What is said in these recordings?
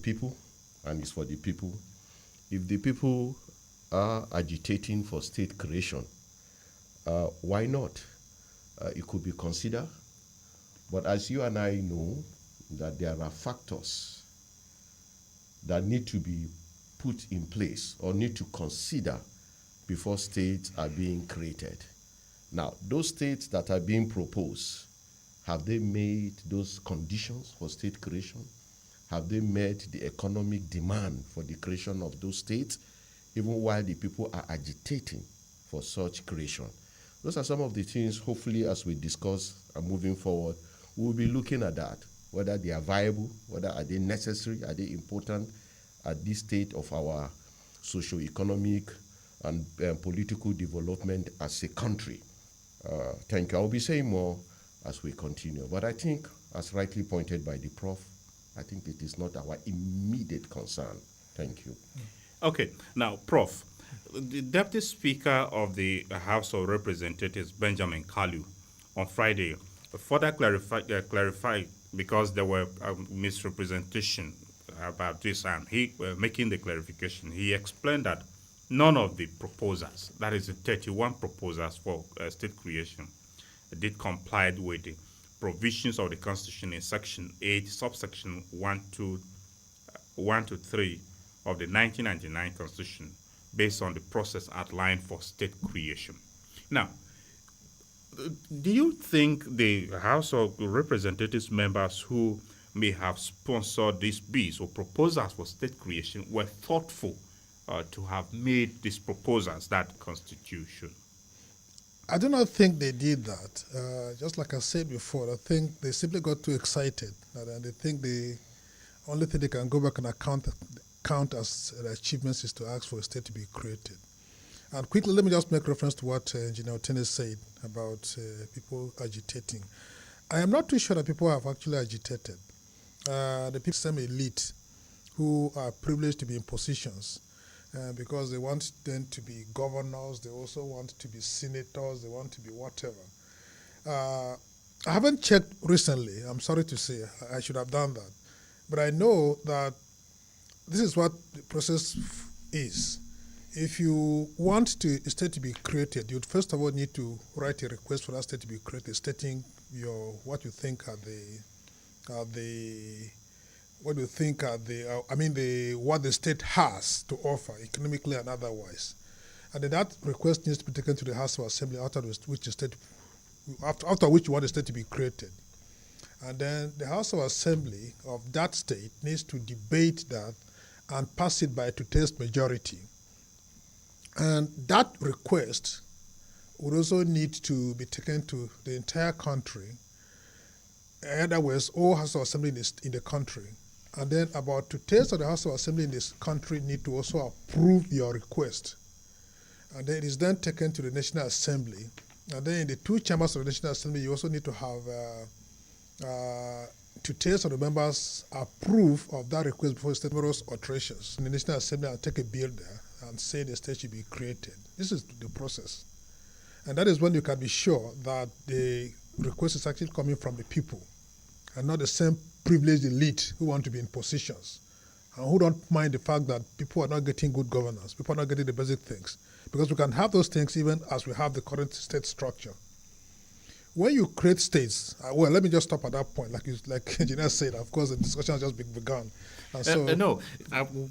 people and it's for the people. If the people are agitating for state creation, why not? It could be considered. But as you and I know, that there are factors that need to be put in place or need to consider before states are being created. Now, those states that are being proposed, have they made those conditions for state creation? Have they met the economic demand for the creation of those states, even while the people are agitating for such creation? Those are some of the things, hopefully, as we discuss and moving forward, we'll be looking at that, whether they are viable, whether are they necessary, are they important at this state of our socio-economic and political development as a country. Thank you. I'll be saying more as we continue. But I think, as rightly pointed by the Prof, I think it is not our immediate concern. Thank you. Okay. Now, Prof, the Deputy Speaker of the House of Representatives, Benjamin Kalu, on Friday, further clarified because there were misrepresentation about this, and he making the clarification. He explained that none of the proposals, that is the 31 proposals for state creation, did comply with the provisions of the Constitution in Section 8, subsection 1 to 3 of the 1999 Constitution, based on the process outlined for state creation. Now, do you think the House of Representatives members who may have sponsored these bills or proposals for state creation were thoughtful to have made these proposals that Constitution? I do not think they did that. Just like I said before, I think they simply got too excited, and they think the only thing they can go back and count as achievements is to ask for a state to be created. And quickly, let me just make reference to what Engineer Otene said about people agitating. I am not too sure that people have actually agitated. The people, some elite who are privileged to be in positions because they want them to be governors, they also want to be senators, they want to be whatever. I haven't checked recently, I'm sorry to say, I should have done that. But I know that this is what the process is. If you want a state to be created, you'd first of all need to write a request for that state to be created, stating what you think are what the state has to offer economically and otherwise. And then that request needs to be taken to the House of Assembly, after which you want the state to be created. And then the House of Assembly of that state needs to debate that and pass it by a two-thirds majority. And that request would also need to be taken to the entire country, in other words, all House of Assembly in the country. And then about two-thirds of the House of Assembly in this country need to also approve your request. And then it is then taken to the National Assembly. And then in the two chambers of the National Assembly, you also need to have two-thirds of the members approve of that request before state numerous alterations in the National Assembly and take a bill there and say the state should be created. This is the process. And that is when you can be sure that the request is actually coming from the people and not the same privileged elite who want to be in positions and who don't mind the fact that people are not getting good governance, people are not getting the basic things. Because we can have those things even as we have the current state structure. When you create states, well, let me just stop at that point. Like Engineer said, of course, the discussion has just begun. And so,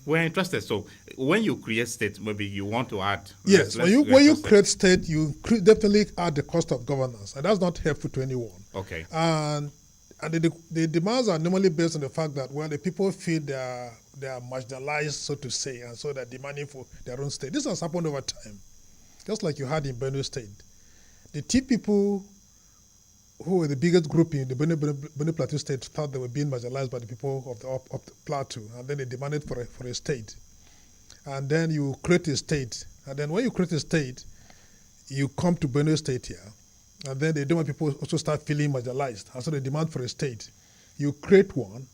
we're interested. So when you create states, maybe you want to add. Yes, when you create state, you definitely add the cost of governance, and that's not helpful to anyone. Okay. And the demands are normally based on the fact that, well, the people feel they are marginalized, so to say, and so they're demanding for their own state. This has happened over time, just like you had in Benue State. The Tea people who were the biggest group in the Benue Plateau State thought they were being marginalized by the people of the Plateau, and then they demanded for a state. And then you create a state, and then when you create a state, you come to Benue State here, and then they don't want people also start feeling marginalized, and so they demand for a state. You create one,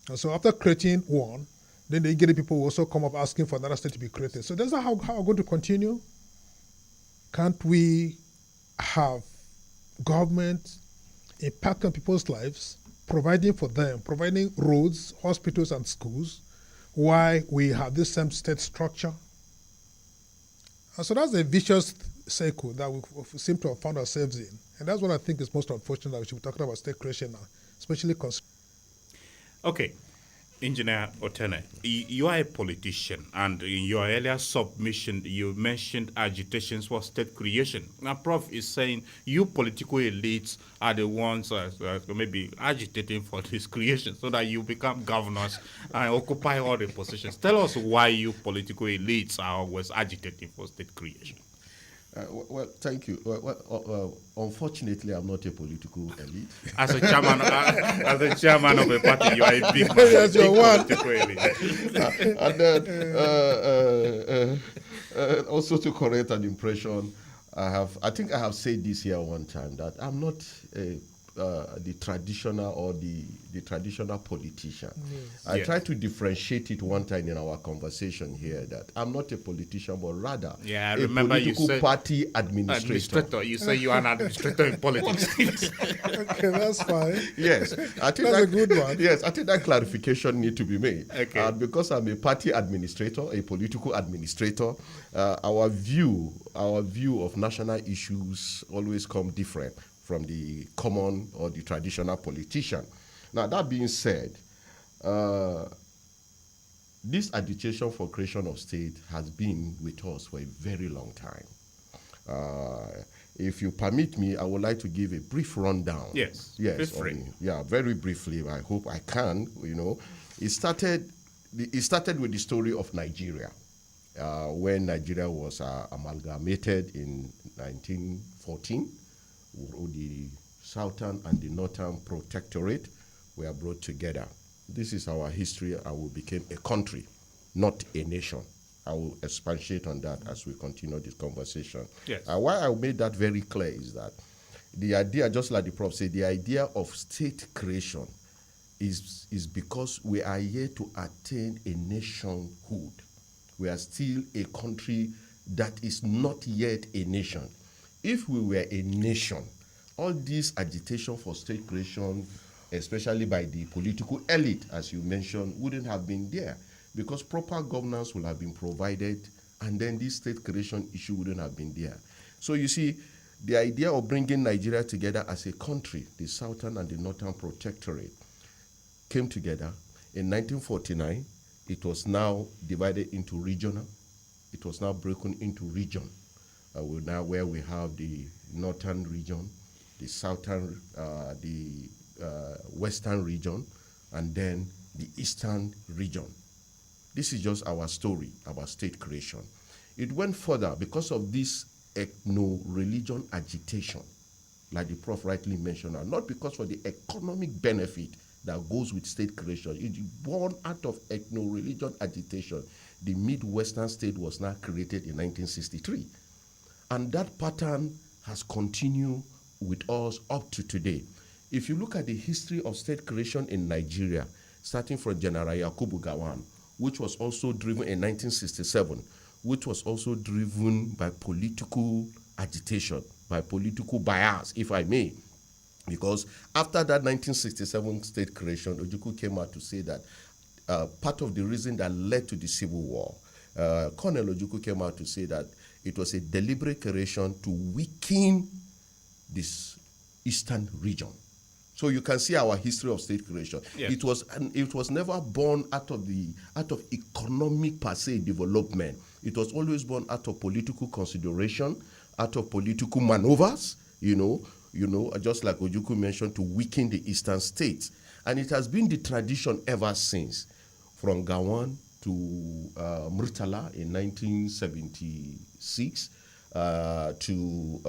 and so after creating one, then the Engr people will also come up asking for another state to be created. So that's how we're going to continue. Can't we have government impact on people's lives, providing for them, providing roads, hospitals, and schools, why we have this same state structure. And so that's a vicious cycle that we seem to have found ourselves in. And that's what I think is most unfortunate, that we should be talking about state creation now, especially Okay. Engineer Otene, you are a politician, and in your earlier submission, you mentioned agitations for state creation. Now, Prof is saying you political elites are the ones maybe agitating for this creation so that you become governors and occupy all the positions. Tell us why you political elites are always agitating for state creation. Well, thank you. Unfortunately, I'm not a political elite. As a chairman of a party, you are a big man. Yes, you're one. Political elite. And then also to correct an impression, I think I have said this here one time, that I'm not the traditional or the traditional politician. Yes. I tried to differentiate it one time in our conversation here, that I'm not a politician, but rather I a remember political you said party administrator. You say you are an administrator in politics. Okay, that's fine. Yes, I think That's a good one. Yes, I think that clarification need to be made. Okay. Because I'm a party administrator, a political administrator, our view of national issues always come different from the common or the traditional politician. Now, that being said, this agitation for creation of state has been with us for a very long time. If you permit me, I would like to give a brief rundown. Yes. Very briefly. I hope I can. It started with the story of Nigeria, when Nigeria was amalgamated in 1914. The Southern and the Northern Protectorate were brought together. This is our history, and we became a country, not a nation. I will expatiate on that as we continue this conversation. Yes. Why I made that very clear is that the idea, just like the Prof said, the idea of state creation is because we are here to attain a nationhood. We are still a country that is not yet a nation. If we were a nation, all this agitation for state creation, especially by the political elite, as you mentioned, wouldn't have been there, because proper governance would have been provided, and then this state creation issue wouldn't have been there. So you see, the idea of bringing Nigeria together as a country, the Southern and the Northern Protectorate, came together. In 1949, it was now divided into regional. It was now broken into region. Where we have the northern region, the southern, the western region, and then the eastern region. This is just our story about state creation. It went further because of this ethno-religion agitation, like the Prof rightly mentioned, and not because of the economic benefit that goes with state creation. It's born out of ethno-religion agitation. The Midwestern state was now created in 1963. And that pattern has continued with us up to today. If you look at the history of state creation in Nigeria, starting from General Yakubu Gowon, which was also driven in 1967, which was also driven by political agitation, by political bias, if I may. Because after that 1967 state creation, Ojukwu came out to say that part of the reason that led to the Civil War, Colonel Ojukwu came out to say that it was a deliberate creation to weaken this eastern region. So you can see our history of state creation. Yes. It was never born out of economic per se development. It was always born out of political consideration, out of political maneuvers, just like Ojukwu mentioned, to weaken the eastern states. And it has been the tradition ever since, from Gowon to Murtala in 1976, to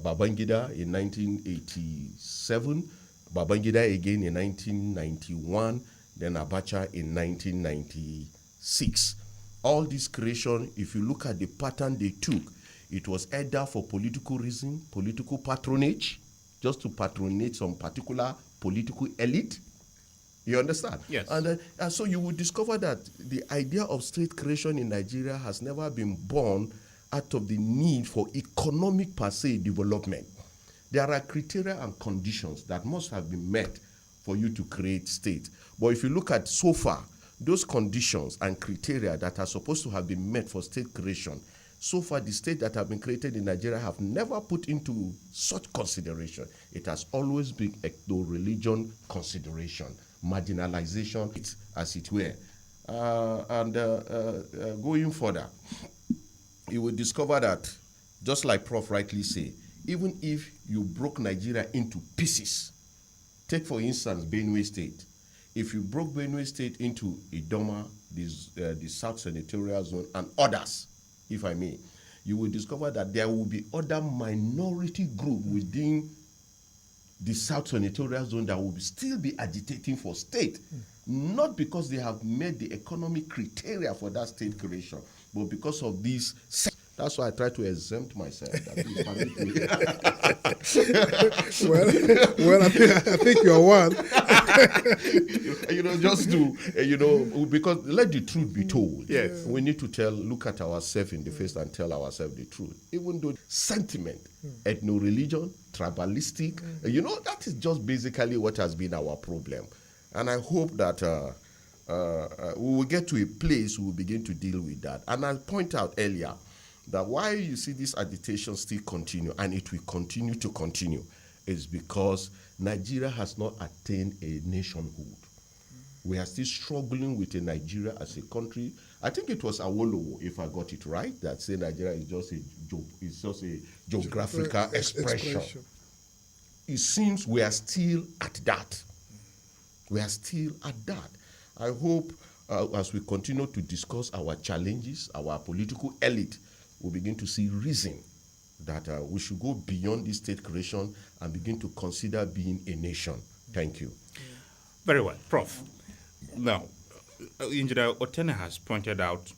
Babangida in 1987, Babangida again in 1991, then Abacha in 1996. All this creation, if you look at the pattern they took, it was either for political reason, political patronage, just to patronate some particular political elite. You understand? Yes. And so you will discover that the idea of state creation in Nigeria has never been born out of the need for economic per se development. There are criteria and conditions that must have been met for you to create state. But if you look at so far, those conditions and criteria that are supposed to have been met for state creation, so far the states that have been created in Nigeria have never put into such consideration. It has always been ethno-religion consideration, marginalization, as it were. Going further, you will discover that, just like Prof rightly say, even if you broke Nigeria into pieces, take for instance Benue State. If you broke Benue State into Idoma, the South Senatorial Zone, and others, if I may, you will discover that there will be other minority group within the South Senatorial Zone that will still be agitating for state, not because they have met the economic criteria for that state creation, but because of these. That's why I try to exempt myself. Well, I think you're one. Just to, because let the truth be told. Yes. We need to look at ourselves in the face and tell ourselves the truth. Even though sentiment, ethno-religion, tribalistic, that is just basically what has been our problem. And I hope that we will get to a place we will begin to deal with that. And I'll point out earlier that why you see this agitation still continue, and it will continue to continue, is because Nigeria has not attained a nationhood. We are still struggling with a Nigeria as a country. I think it was Awolowo, if I got it right, that said Nigeria is just a geographical expression. It seems we are still at that. We are still at that. I hope as we continue to discuss our challenges, our political elite will begin to see reason that we should go beyond this state creation and begin to consider being a nation. Thank you. Very well, Prof. Now, Engineer Otene has pointed out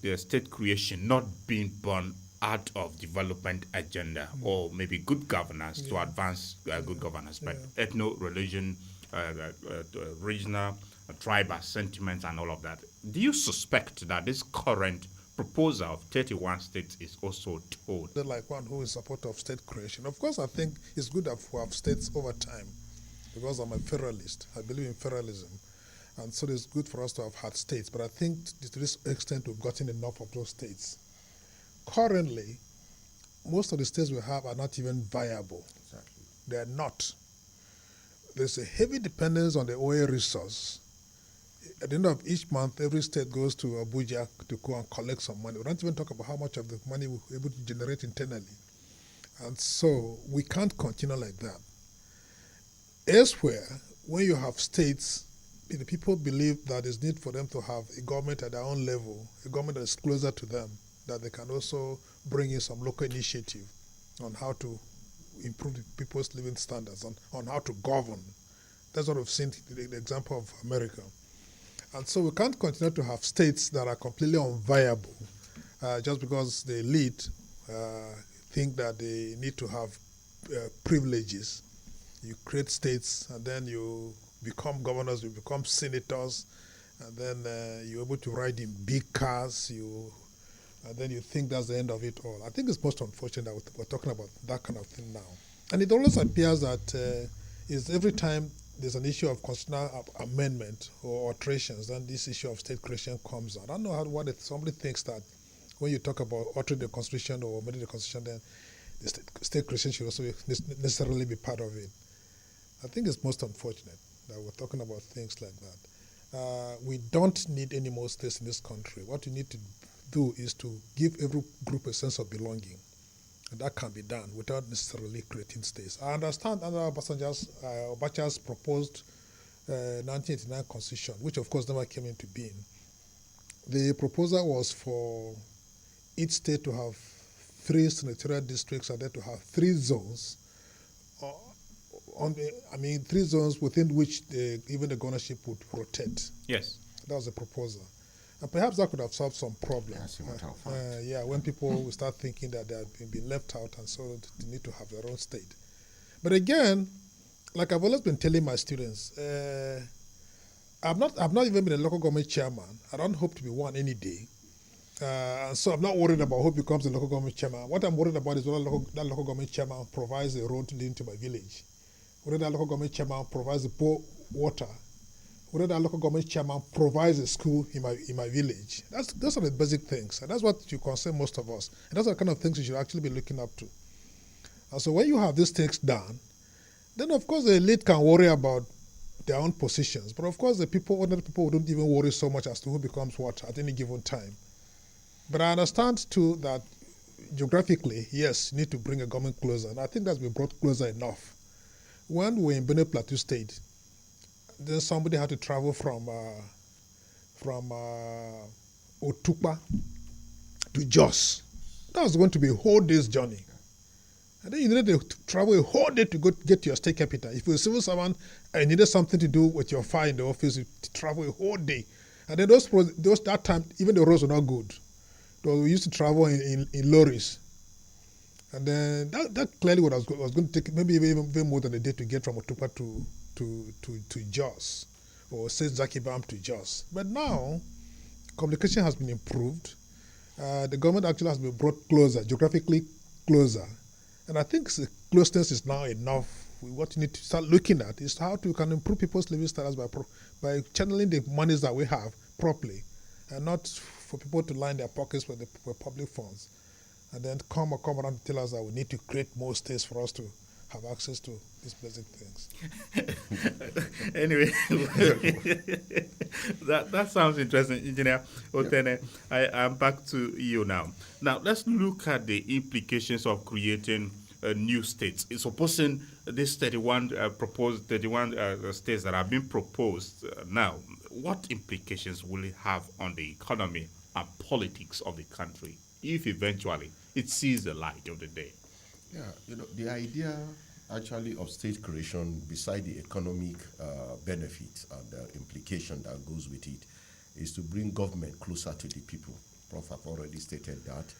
the state creation not being born out of development agenda or maybe good governance to advance good governance, but ethno-religion, regional, tribal sentiments and all of that. Do you suspect that this current proposal of 31 states is also told? Like one who is support of state creation. Of course, I think it's good that we have states over time, because I'm a federalist. I believe in federalism. And so it's good for us to have had states. But I think to this extent, we've gotten enough of those states. Currently, most of the states we have are not even viable. Exactly. They are not. There's a heavy dependence on the oil resource. At the end of each month, every state goes to Abuja to go and collect some money. We don't even talk about how much of the money we're able to generate internally. And so we can't continue like that. Elsewhere, when you have states, the people believe that there's need for them to have a government at their own level, a government that is closer to them, that they can also bring in some local initiative on how to improve the people's living standards, on how to govern. That's what we've seen the example of America. And so we can't continue to have states that are completely unviable just because the elite think that they need to have privileges. You create states and then you become governors, you become senators, and then you're able to ride in big cars, and then you think that's the end of it all. I think it's most unfortunate that we're talking about that kind of thing now. And it always appears that is every time there's an issue of constitutional amendment or alterations, then this issue of state creation comes out. I don't know somebody thinks that when you talk about altering the constitution or amending the constitution, then the state creation should also necessarily be part of it. I think it's most unfortunate that we're talking about things like that. We don't need any more states in this country. What we need to do is to give every group a sense of belonging. And that can be done without necessarily creating states. I understand under Obacha's proposed 1989 constitution, which of course never came into being. The proposal was for each state to have 3 senatorial districts and then to have 3 zones. 3 zones within which even the governorship would rotate. Yes. That was the proposal. And perhaps that could have solved some problems. When people will start thinking that they have been left out and so they need to have their own state. But again, like I've always been telling my students, I've not even been a local government chairman. I don't hope to be one any day. And so I'm not worried about who becomes the local government chairman. What I'm worried about is whether that local government chairman provides a road leading to my village, whether that local government chairman provides the poor water, whether that local government chairman provides a school in my village. Those are the basic things, and that's what you concern most of us. And those are the kind of things you should actually be looking up to. And so when you have these things done, then of course the elite can worry about their own positions. But of course the ordinary people wouldn't even worry so much as to who becomes what at any given time. But I understand too that geographically, yes, you need to bring a government closer, and I think that's been brought closer enough. When we were in Benue Plateau State, then somebody had to travel from Otukpa to Jos. That was going to be a whole day's journey. And then you needed to travel a whole day to go get to your state capital. If you're a civil servant and you needed something to do with your file in the office, you travel a whole day. And then that time, even the roads were not good. So we used to travel in lorries. And then that clearly was going to take maybe even more than a day to get from Otukpa to Jos, or say Zakibam to Jos. But now, communication has been improved. The government actually has been brought closer, geographically closer. And I think the closeness is now enough. What you need to start looking at is how we can improve people's living standards by channeling the monies that we have properly, and not for people to line their pockets with public funds, and then come around and tell us that we need to create more states for us to have access to these basic things. Anyway, that sounds interesting, Engineer Otene. I'm back to you now. Now, let's look at the implications of creating new states. Supposing these 31 states that have been proposed now, what implications will it have on the economy and politics of the country if eventually it sees the light of the day? Yeah, the idea actually of state creation, beside the economic benefits and the implication that goes with it, is to bring government closer to the people. Prof have already stated that.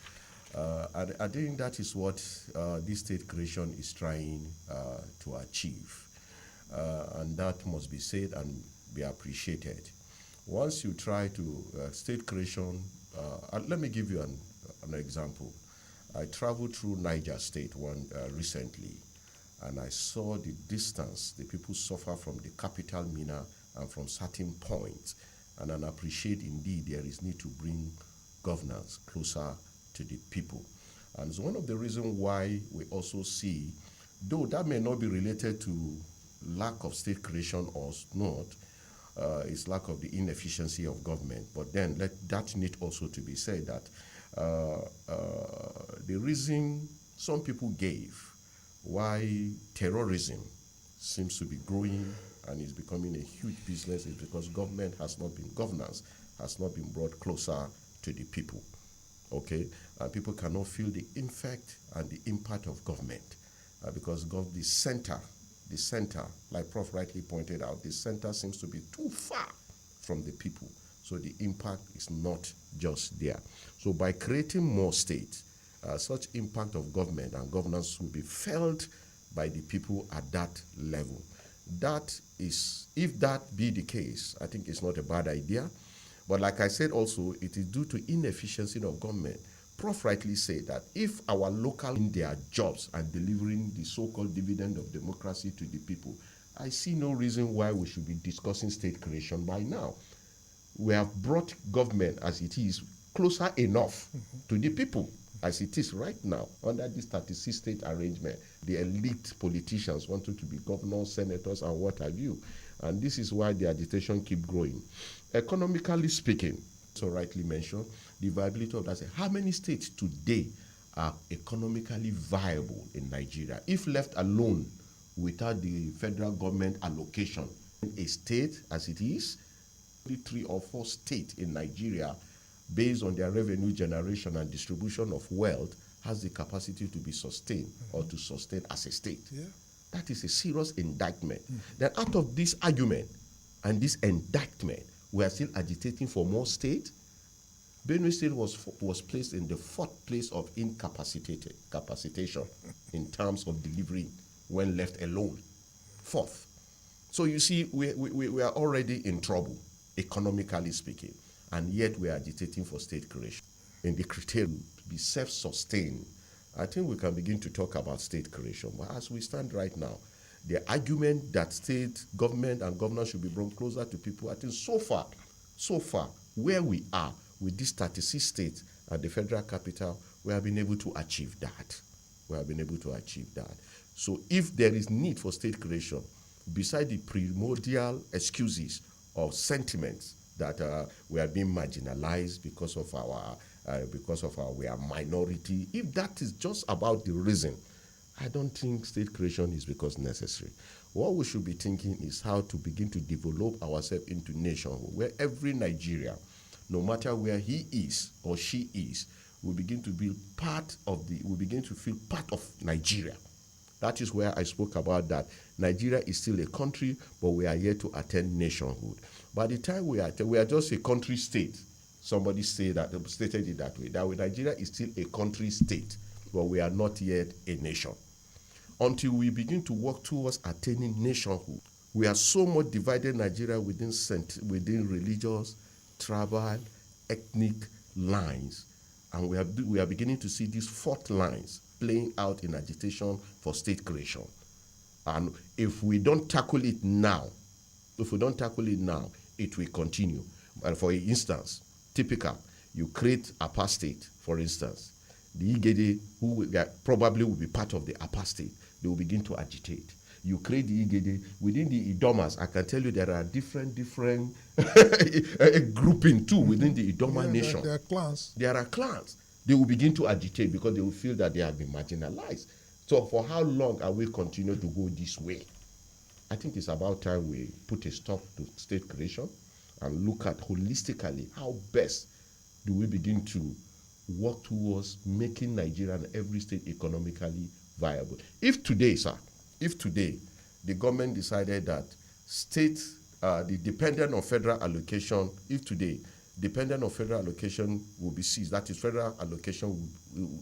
And I think that is what this state creation is trying to achieve. And that must be said and be appreciated. Once you try to state creation, let me give you an example. I traveled through Niger State recently, and I saw the distance the people suffer from the capital, Mina, and from certain points. And I appreciate indeed there is need to bring governance closer to the people. And it's one of the reasons why we also see, though that may not be related to lack of state creation or not, it's lack of the inefficiency of government. But then that need also to be said that the reason some people gave why terrorism seems to be growing and is becoming a huge business is because governance has not been brought closer to the people. Okay, people cannot feel the effect and the impact of government because the center, like Prof rightly pointed out, the center seems to be too far from the people. So the impact is not just there. So by creating more states, such impact of government and governance will be felt by the people at that level. That is, if that be the case, I think it's not a bad idea. But like I said also, it is due to inefficiency of government. Prof rightly said that if our local in their jobs and delivering the so-called dividend of democracy to the people, I see no reason why we should be discussing state creation by now. We have brought government as it is closer enough to the people as it is right now under this 36 state arrangement. The elite politicians wanted to be governors, senators, and what have you. And this is why the agitation keep growing. Economically speaking, so rightly mentioned, the viability of that. How many states today are economically viable in Nigeria? If left alone without the federal government allocation, a state as it is, 3 or 4 states in Nigeria, based on their revenue generation and distribution of wealth, has the capacity to be sustained or to sustain as a state. Yeah. That is a serious indictment. Then out of this argument and this indictment, we are still agitating for more states. Benue State was placed in the 4th place of incapacitation in terms of delivery when left alone. 4th. So you see, we are already in trouble, economically speaking, and yet we are agitating for state creation. In the criterion to be self-sustained, I think we can begin to talk about state creation. But as we stand right now, The argument that state government and governors should be brought closer to people, I think so far, where we are with these 36 states at the federal capital, we have been able to achieve that. So if there is need for state creation, beside the primordial excuses or sentiments that we are being marginalized because of our we are minority, if that is just about the reason, I don't think state creation is because necessary. What we should be thinking is how to begin to develop ourselves into nationhood, where every Nigerian, no matter where he is or she is, will begin to be will begin to feel part of Nigeria. That is where I spoke about that Nigeria is still a country, but we are yet to attain nationhood. By the time we are just a country state. Somebody stated it that way. That Nigeria is still a country state, but we are not yet a nation. Until we begin to work towards attaining nationhood, we are so much divided Nigeria within religious, tribal, ethnic lines, and we are beginning to see these fault lines playing out in agitation for state creation. And if we don't tackle it now, it will continue. And for instance, typical, you create Apam state, for instance. The Igede, who probably will be part of the Apam state, they will begin to agitate. You create the Igede. Within the Idomas, I can tell you there are different grouping too within the Idoma nation. There are clans. There are clans. They will begin to agitate because they will feel that they have been marginalized. So for how long are we continue to go this way? I think it's about time we put a stop to state creation and look at holistically how best do we begin to work towards making Nigeria and every state economically viable. If today, the government decided that states, the dependent on federal allocation, dependent on federal allocation will be seized, that is federal allocation will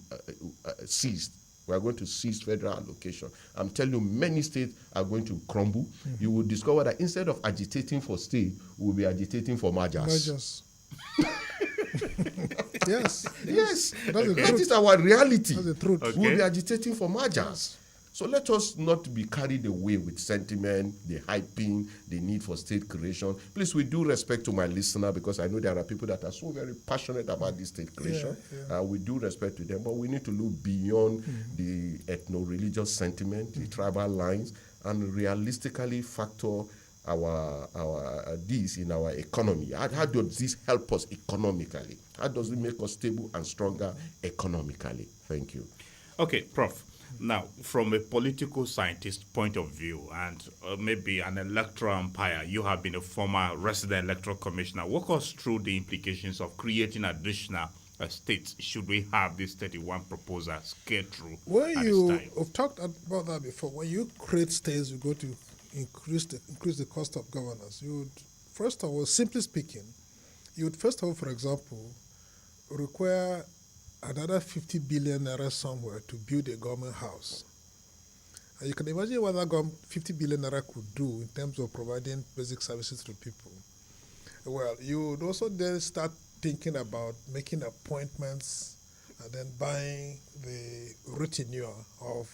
ceased. We are going to cease federal allocation. I'm telling you, many states are going to crumble. Mm-hmm. You will discover that instead of agitating for state, we'll be agitating for mergers. Yes. That is our reality. That's the truth. Okay. We'll be agitating for mergers. So let us not be carried away with sentiment, the hyping, the need for state creation. Please, with due respect to my listener, because I know there are people that are so very passionate about this state creation. With due respect to them, but we need to look beyond the ethno-religious sentiment, the tribal lines, and realistically factor our this in our economy. How does this help us economically? How does it make us stable and stronger economically? Thank you. Okay, Prof. Now, from a political scientist point of view and maybe an electoral umpire, you have been a former resident electoral commissioner. Walk us through the implications of creating additional states should we have these 31 proposals get through at this time. We've talked about that before. When you create states, you go to increase the cost of governance. You would, first of all, simply speaking, for example, require another 50 billion naira somewhere to build a government house. And you can imagine what that 50 billion naira could do in terms of providing basic services to people. Well, you would also then start thinking about making appointments and then buying the retinue of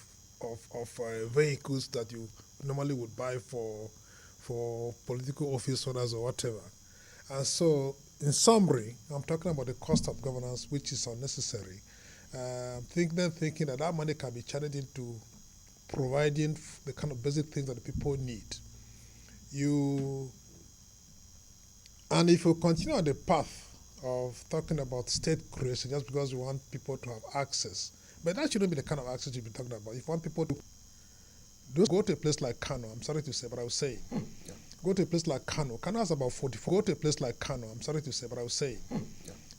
vehicles that you normally would buy for political office holders or whatever. And so, in summary, I'm talking about the cost of governance, which is unnecessary. Thinking that money can be channeled into providing the kind of basic things that the people need. And if you continue on the path of talking about state creation just because you want people to have access, but that shouldn't be the kind of access you've been talking about. If you want people to go to a place like Kano, I'm sorry to say, but I will say, go to a place like Kano. Kano has about 44. Go to a place like Kano. I'm sorry to say, but I will say,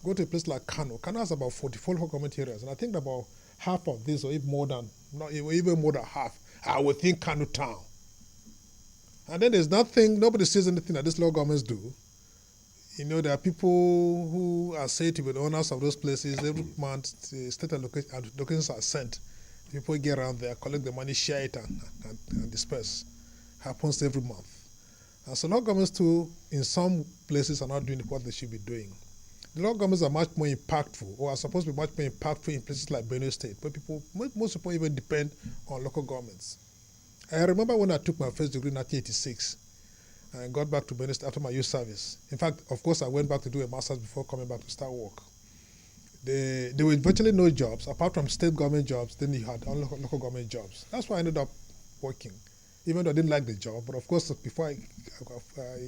go to a place like Kano. Kano has about 44 local government areas, and I think about half of this, or even more than half, are within Kano town. And then there's nothing. Nobody says anything that these local governments do. There are people who are said to be the owners of those places. Every month, the state allocations are sent. People get around there, collect the money, share it, and disperse. Happens every month. And so local governments too, in some places, are not doing what they should be doing. The local governments are much more impactful, or are supposed to be much more impactful in places like Benue State, where most people even depend on local governments. I remember when I took my first degree in 1986 and got back to Benue State after my youth service. In fact, of course, I went back to do a master's before coming back to start work. There were virtually no jobs, apart from state government jobs, then you had only local government jobs. That's why I ended up working, even though I didn't like the job. But of course, before I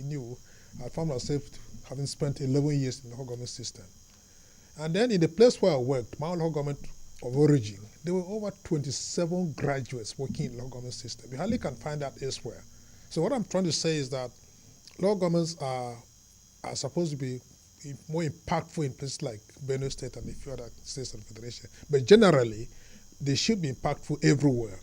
knew, I found myself having spent 11 years in the local government system. And then in the place where I worked, my local government of origin, there were over 27 graduates working in the local government system. You hardly can find that elsewhere. So what I'm trying to say is that local governments are supposed to be more impactful in places like Benue State and a few other states of the Federation. But generally, they should be impactful everywhere.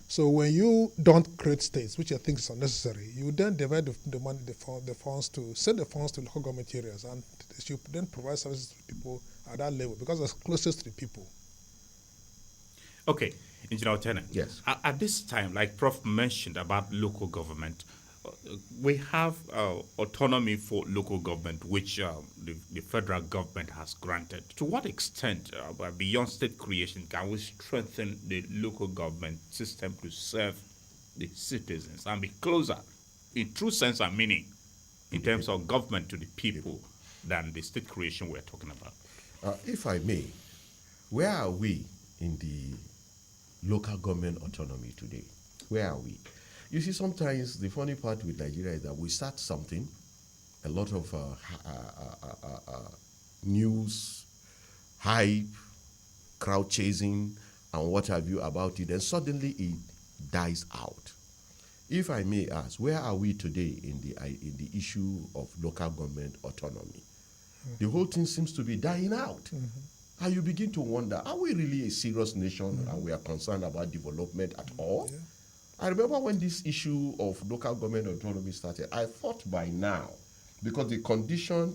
So when you don't create states, which I think is unnecessary, you then divide the money, the funds to send the funds to local government areas, and they should then provide services to people at that level because it's closest to the people. Okay, Engineer Otene. Yes. At this time, like Prof mentioned about local government, we have autonomy for local government, which the federal government has granted. To what extent, beyond state creation, can we strengthen the local government system to serve the citizens and be closer, in true sense and meaning, in terms of government to the people than the state creation we're talking about? If I may, where are we in the local government autonomy today? Where are we? You see, sometimes the funny part with Nigeria is that we start something, a lot of news, hype, crowd chasing, and what have you about it, and suddenly it dies out. If I may ask, where are we today in the issue of local government autonomy? The whole thing seems to be dying out. And you begin to wonder, are we really a serious nation and we are concerned about development at all? Yeah. I remember when this issue of local government autonomy started, I thought by now, because the condition,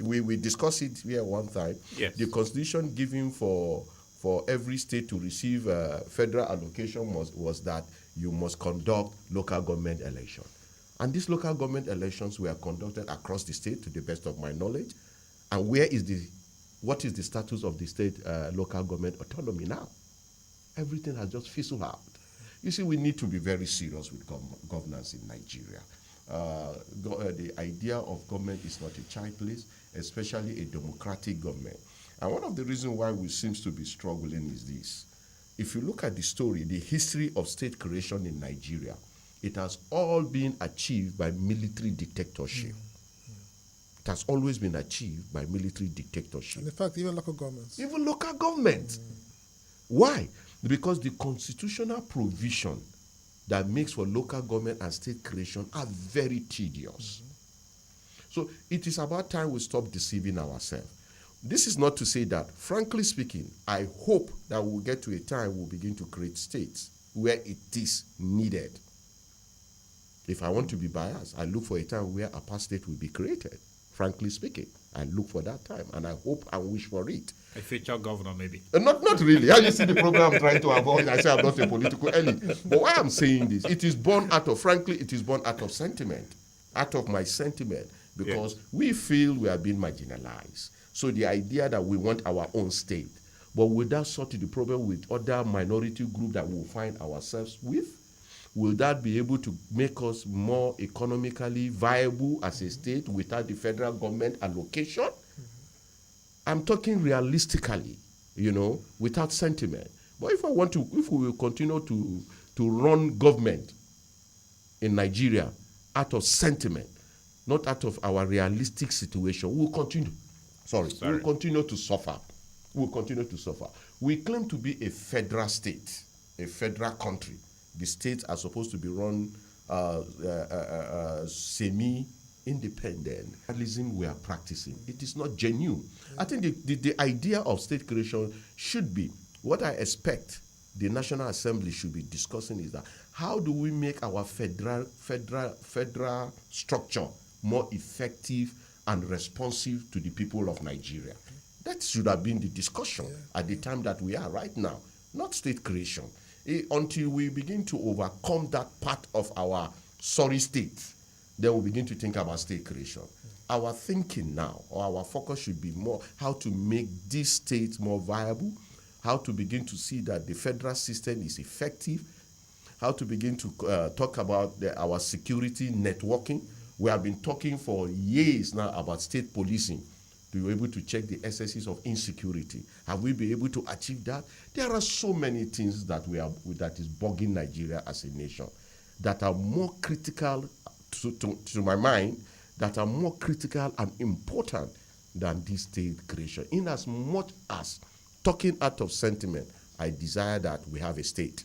we discussed it here one time, yes, the condition given for every state to receive federal allocation was that you must conduct local government election. And these local government elections were conducted across the state, to the best of my knowledge. And what is the status of the state local government autonomy now? Everything has just fizzled out. You see, we need to be very serious with governance in Nigeria. The idea of government is not a child place, especially a democratic government. And one of the reasons why we seem to be struggling is this. If you look at the story, the history of state creation in Nigeria, it has all been achieved by military dictatorship. It has always been achieved by military dictatorship. And in fact, even local governments. Even local government. Why? Because the constitutional provision that makes for local government and state creation are very tedious. So it is about time we stop deceiving ourselves. This is not to say that, frankly speaking, I hope that we'll get to a time we'll begin to create states where it is needed. If I want to be biased, I look for a time where a past state will be created. Frankly speaking, I look for that time, and I hope and wish for it. A future governor, maybe. Not really. You see the problem I'm trying to avoid. I say I'm not a political elite. But why I'm saying this, it is born out of sentiment, out of my sentiment, because we feel we are being marginalized. So the idea that we want our own state, but will that sort the problem with other minority groups that we'll find ourselves with? Will that be able to make us more economically viable as a state without the federal government allocation? I'm talking realistically, without sentiment. But if we will continue to run government in Nigeria out of sentiment, not out of our realistic situation, we'll continue to suffer. We'll continue to suffer. We claim to be a federal state, a federal country. The states are supposed to be run semi-independent. Federalism we are practicing, it is not genuine. I think the idea of state creation should be, what I expect the National Assembly should be discussing is that, how do we make our federal structure more effective and responsive to the people of Nigeria? That should have been the discussion at the time that we are right now, not state creation. Until we begin to overcome that part of our sorry state, then we begin to think about state creation. Our thinking now, or our focus should be more how to make these states more viable, how to begin to see that the federal system is effective, how to begin to talk about our security networking. We have been talking for years now about state policing, to be able to check the excesses of insecurity. Have we been able to achieve that? There are so many things that that is bugging Nigeria as a nation that are more critical to my mind, that are more critical and important than this state creation. In as much as, talking out of sentiment, I desire that we have a state.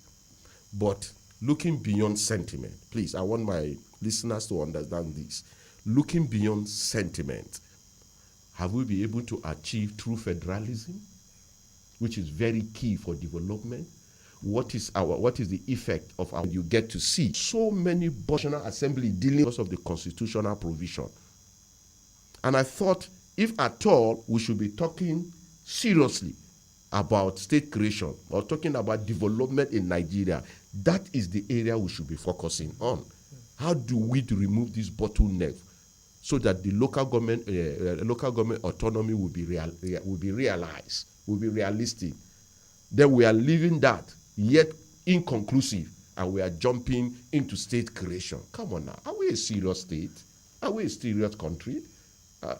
But looking beyond sentiment, please, I want my listeners to understand this. Looking beyond sentiment, have we been able to achieve true federalism, which is very key for development? What is the effect of our, you get to see so many National Assembly dealing because of the constitutional provision. And I thought, if at all, we should be talking seriously about state creation or talking about development in Nigeria, that is the area we should be focusing on. How do we remove this bottleneck so that the local government autonomy will be realized, will be realistic? Then we are leaving that yet inconclusive, and we are jumping into state creation. Come on now, are we a serious state? Are we a serious country?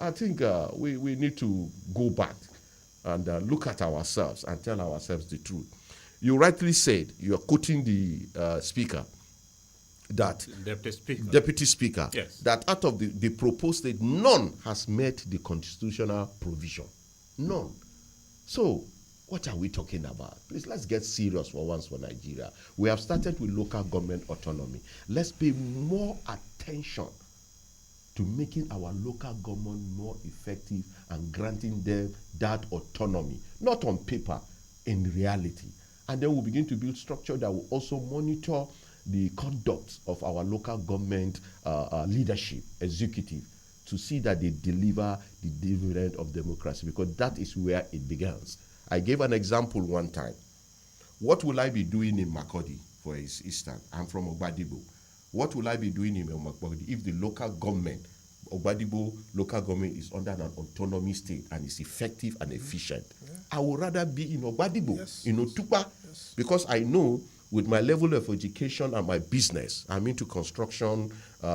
I think we need to go back and look at ourselves and tell ourselves the truth. You rightly said, you are quoting the speaker, that deputy speaker, yes, that out of the proposed state, none has met the constitutional provision. None. So what are we talking about? Please, let's get serious for once for Nigeria. We have started with local government autonomy. Let's pay more attention to making our local government more effective and granting them that autonomy, not on paper, in reality. And then we'll begin to build structure that will also monitor the conduct of our local government leadership, executive, to see that they deliver the dividend of democracy, because that is where it begins. I gave an example one time. What will I be doing in Makurdi, for instance? I'm from Ogbadibo. What will I be doing in Makurdi if the local government, Ogbadibo local government, is under an autonomy state and is effective and efficient? Yeah. I would rather be in Ogbadibo, yes, in Otukpa, yes, because I know with my level of education and my business, I'm into construction,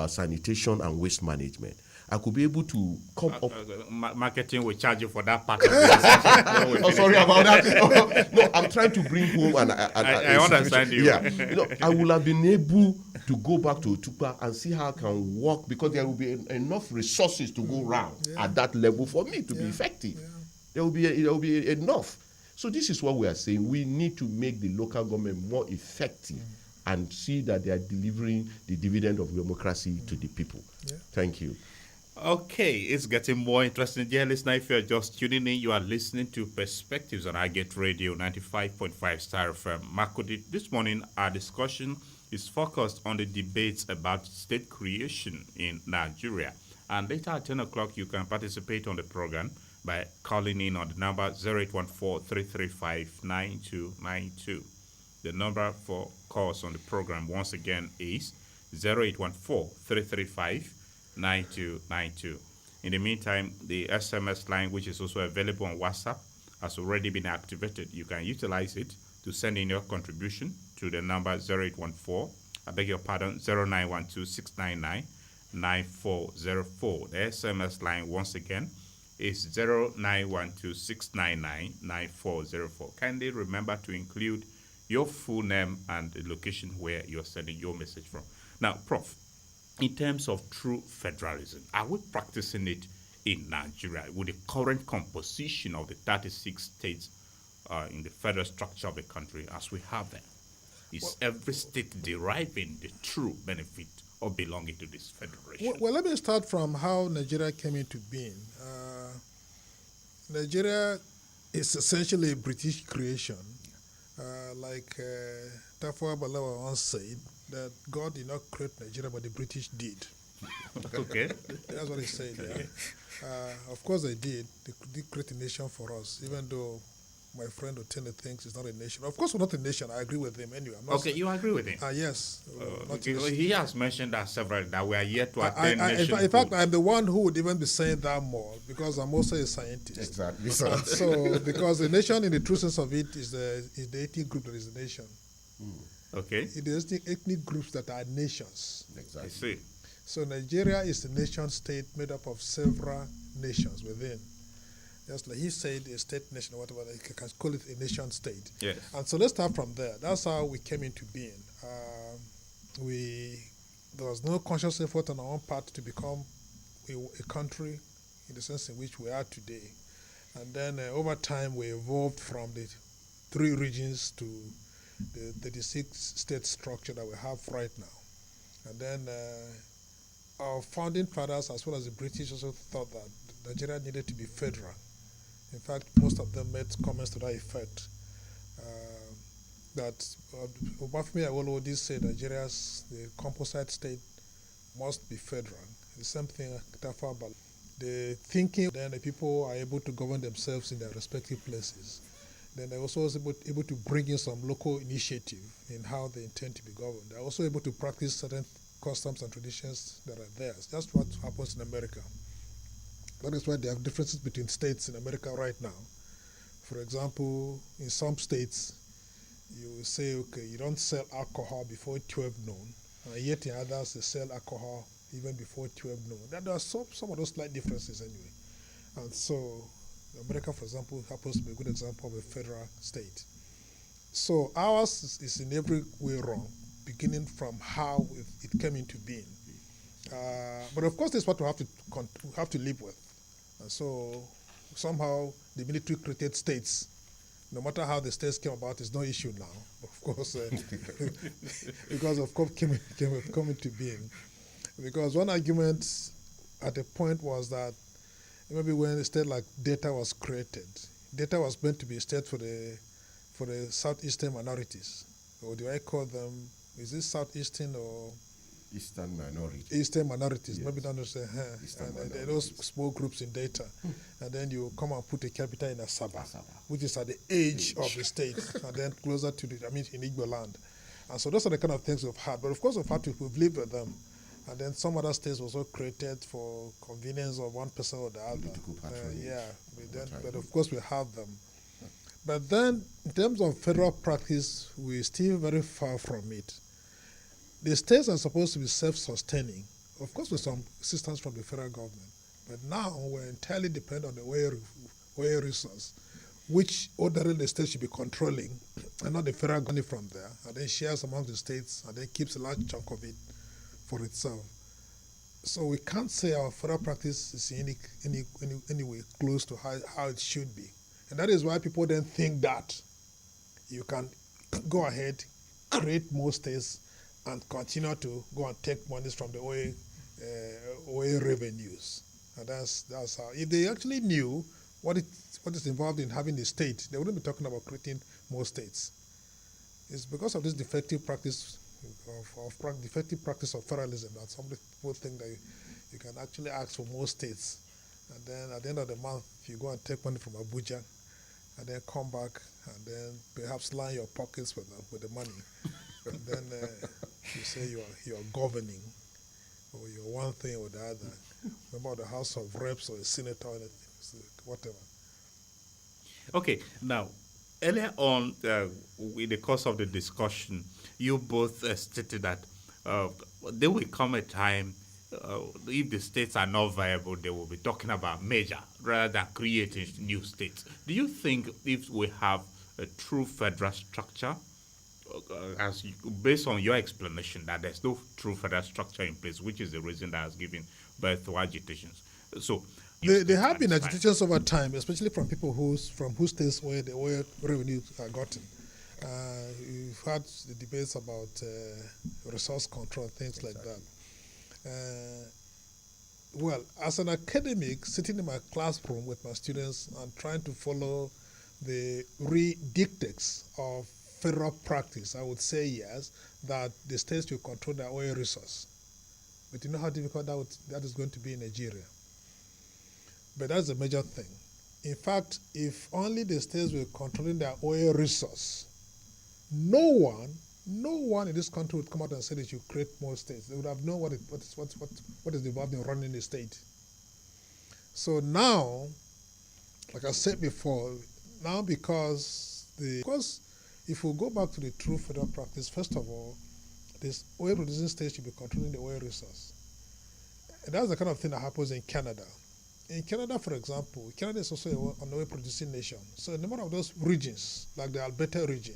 sanitation, and waste management. I could be able to come up. Marketing will charge you for that part. Oh, sorry about that. No, I'm trying to bring home I understand you. Yeah, I would have been able to go back to Otukpa and see how I can work, because there will be enough resources to go around, yeah, at that level for me to, yeah, be effective. Yeah. There will be enough. So this is what we are saying. We need to make the local government more effective, and see that they are delivering the dividend of democracy to the people. Yeah. Thank you. Okay, it's getting more interesting. Dear listener, if you're just tuning in, you are listening to Perspectives on iGet Radio 95.5 Star FM. Makurdi, this morning our discussion is focused on the debates about state creation in Nigeria. And later at 10 o'clock, you can participate on the program by calling in on the number 0814-335-9292. The number for calls on the program once again is 0814-335-9292. In the meantime, the SMS line, which is also available on WhatsApp, has already been activated. You can utilize it to send in your contribution to the number 0912-699-9404. The SMS line, once again, is 0912-699-9404. Kindly remember to include your full name and the location where you're sending your message from. Now, Prof, in terms of true federalism, are we practicing it in Nigeria with the current composition of the 36 states in the federal structure of the country as we have them? Is every state deriving the true benefit of belonging to this federation? Well, let me start from how Nigeria came into being. Nigeria is essentially a British creation. Like Tafawa Balewa once said, that God did not create Nigeria, but the British did. Okay. That's what he said. Yeah. Of course they did. They did create a nation for us, even though my friend Otene thinks it's not a nation. Of course we're not a nation. I agree with him anyway. Okay, you agree with him? Yes. He has mentioned that several, that we are yet to attain nationhood. In fact, I'm the one who would even be saying that more, because I'm also a scientist. Exactly. So, because the nation in the true sense of it is the ethnic group that is the nation. Okay. It is the ethnic groups that are nations. I Exactly. see. So Nigeria is a nation state made up of several nations within. Just like he said, a state nation, or whatever, you can call it a nation state. Yes. And so let's start from there. That's how we came into being. There was no conscious effort on our own part to become a country in the sense in which we are today. And then over time, we evolved from the 3 regions to the 36 state structure that we have right now. And then our founding fathers, as well as the British, also thought that Nigeria needed to be federal. In fact, most of them made comments to that effect. That Obafemi Awolowo say Nigeria's the composite state must be federal. The same thing Tafa. The thinking, then the people are able to govern themselves in their respective places. Then they're also able to bring in some local initiative in how they intend to be governed. They're also able to practice certain customs and traditions that are theirs. That's what happens in America. That is why there are differences between states in America right now. For example, in some states, you will say, okay, you don't sell alcohol before 12 noon, and yet in others they sell alcohol even before 12 noon. There are some of those slight differences anyway. And so America, for example, happens to be a good example of a federal state. So ours is in every way wrong, beginning from how it came into being. But of course, this is what we have to live with. And so somehow the military created states. No matter how the states came about, it's no issue now. Of course, because of course came into being. Because one argument at a point was that maybe when a state like Delta was created, Delta was meant to be a state for the southeastern minorities, or do I call them? Is this southeastern or Eastern minority. Eastern minorities? Yes. Maybe don't say, and those small groups in Delta, and then you come and put a capital in Asaba, which is at the edge of the state, and then closer to in Igbo land. And so those are the kind of things we've had. But of course, we've lived with them. And then some other states were also created for convenience of one person or the other. But of course we have them. But then, in terms of federal practice, we're still very far from it. The states are supposed to be self-sustaining, of course with some assistance from the federal government. But now we're entirely dependent on the oil resource, which ordinarily the state should be controlling, and not the federal money from there, and then shares among the states, and then keeps a large chunk of it for itself. So we can't say our federal practice is in any way close to how it should be. And that is why people then think that you can go ahead, create more states, and continue to go and take monies from the oil revenues. And that's how. If they actually knew what is involved in having a state, they wouldn't be talking about creating more states. It's because of this defective practice of federalism that some people think that you can actually ask for more states, and then at the end of the month you go and take money from Abuja, and then come back and then perhaps line your pockets with the money, and then you say you're governing, or you're one thing or the other, member of the House of Reps or a senator or anything, whatever. Okay, now, earlier on, in the course of the discussion, you both stated that there will come a time, if the states are not viable, they will be talking about merger rather than creating new states. Do you think if we have a true federal structure, based on your explanation that there's no true federal structure in place, which is the reason that has given birth to agitations? So there have been agitations over time, especially from people from whose states where the oil revenues are gotten. We've had the debates about resource control, things like that. Well, as an academic, sitting in my classroom with my students and trying to follow the dictates of federal practice, I would say yes, that the states should control their oil resource. But you know how difficult that is going to be in Nigeria. But that's a major thing. In fact, if only the states were controlling their oil resource, no one in this country would come out and say they should create more states. They would have known what is involved in running a state. So now, like I said before, now because if we go back to the true federal practice, first of all, this oil producing state should be controlling the oil resource. And that's the kind of thing that happens in Canada. In Canada, for example, Canada is also an oil producing nation. So a number of those regions, like the Alberta region,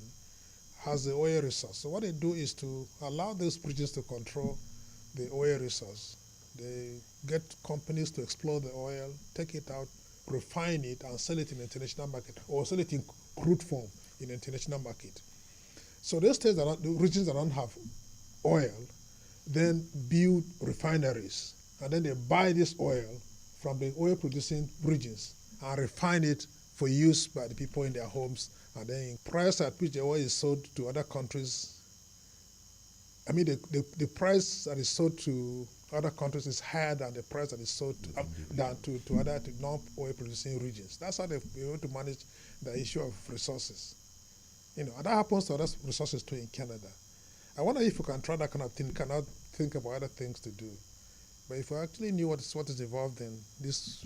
has the oil resource. So what they do is to allow those regions to control the oil resource. They get companies to explore the oil, take it out, refine it, and sell it in the international market, or sell it in crude form in the international market. So those states the regions that don't have oil, then build refineries, and then they buy this oil from the oil-producing regions and refine it for use by the people in their homes, and then in price at which the oil is sold to other countries. I mean, the price that is sold to other countries is higher than the price that is sold to other non-oil producing regions. That's how they've been able to manage the issue of resources. And that happens to other resources too in Canada. I wonder if we can try that kind of thing, cannot think about other things to do. But if we actually knew what is involved in this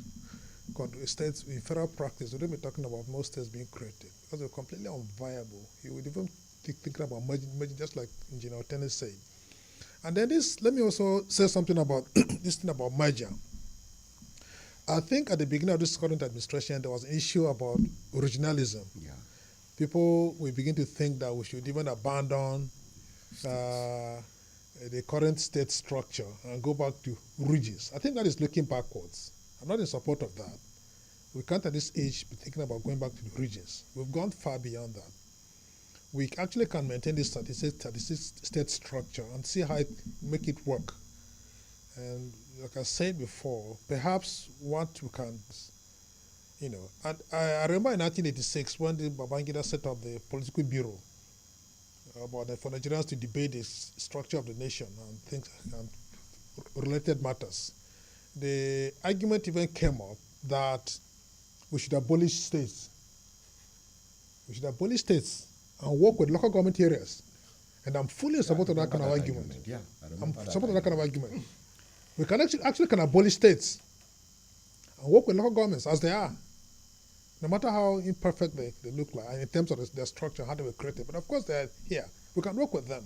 states in federal practice, we wouldn't be talking about most states being created, because they're completely unviable. You would even thinking about merging, just like Engineer Otene said. And then let me also say something about this thing about merger. I think at the beginning of this current administration, there was an issue about originalism. Yeah. People will begin to think that we should even abandon the current state structure and go back to regions. I think that is looking backwards. I'm not in support of that. We can't at this age be thinking about going back to the regions. We've gone far beyond that. We actually can maintain this 36 state structure and see how it make it work. And like I said before, perhaps what we can, and I remember in 1986 when the Babangida set up the political bureau for Nigerians to debate the structure of the nation and things and related matters. The argument even came up that we should abolish states. We should abolish states and work with local government areas. And I'm fully in support of that kind of argument. Yeah, I'm supporting that kind of argument. We can actually can abolish states and work with local governments as they are, no matter how imperfect they look like, and in terms of their structure, how they were created. But of course, they're here. We can work with them.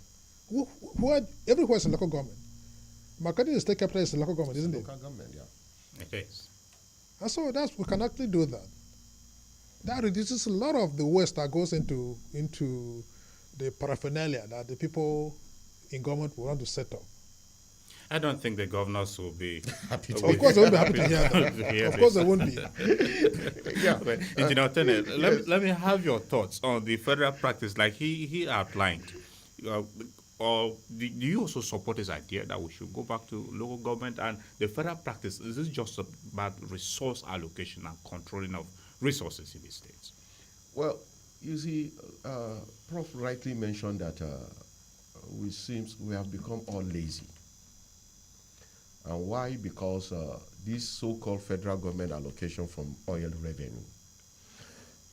Everywhere is a local government. Makati, the state capital, is a local government, isn't it? Local government, yeah. It is. And so we can actually do that. That reduces a lot of the waste that goes into the paraphernalia that the people in government will want to set up. I don't think the governors will be happy to Of course, they won't be happy to hear that. Of course, they won't be. Yeah. But, Engineer Otene, let me have your thoughts on the federal practice, like he outlined. Or do you also support his idea that we should go back to local government and the federal practice? Is this just about resource allocation and controlling of resources in the states? Well, you see, Prof rightly mentioned that we have become all lazy. And why? Because this so-called federal government allocation from oil revenue.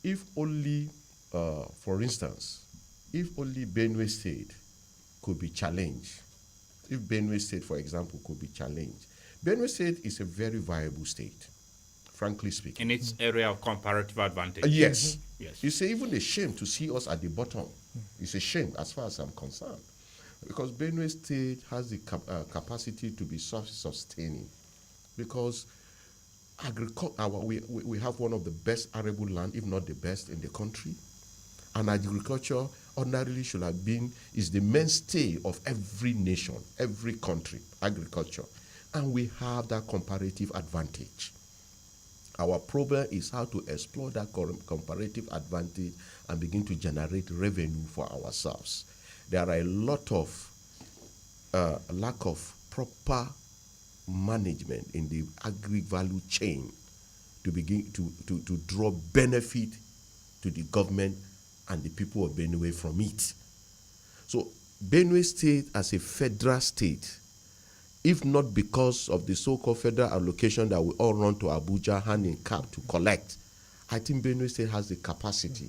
If only, for instance, if only Benue State could be challenged, if Benue State, for example, could be challenged. Benue State is a very viable state, frankly speaking. In its area of comparative advantage. Yes. Mm-hmm. Yes. It's even a shame to see us at the bottom. It's a shame as far as I'm concerned. Because Benue State has the capacity to be self-sustaining. Because we have one of the best arable land, if not the best in the country. And agriculture ordinarily should have been, is the mainstay of every nation, every country, agriculture. And we have that comparative advantage. Our problem is how to explore that comparative advantage and begin to generate revenue for ourselves. There are a lot of lack of proper management in the agri-value chain to begin to draw benefit to the government and the people of Benue from it. So Benue State as a federal state, if not because of the so-called federal allocation that we all run to Abuja hand in cap to collect, I think Benue State has the capacity,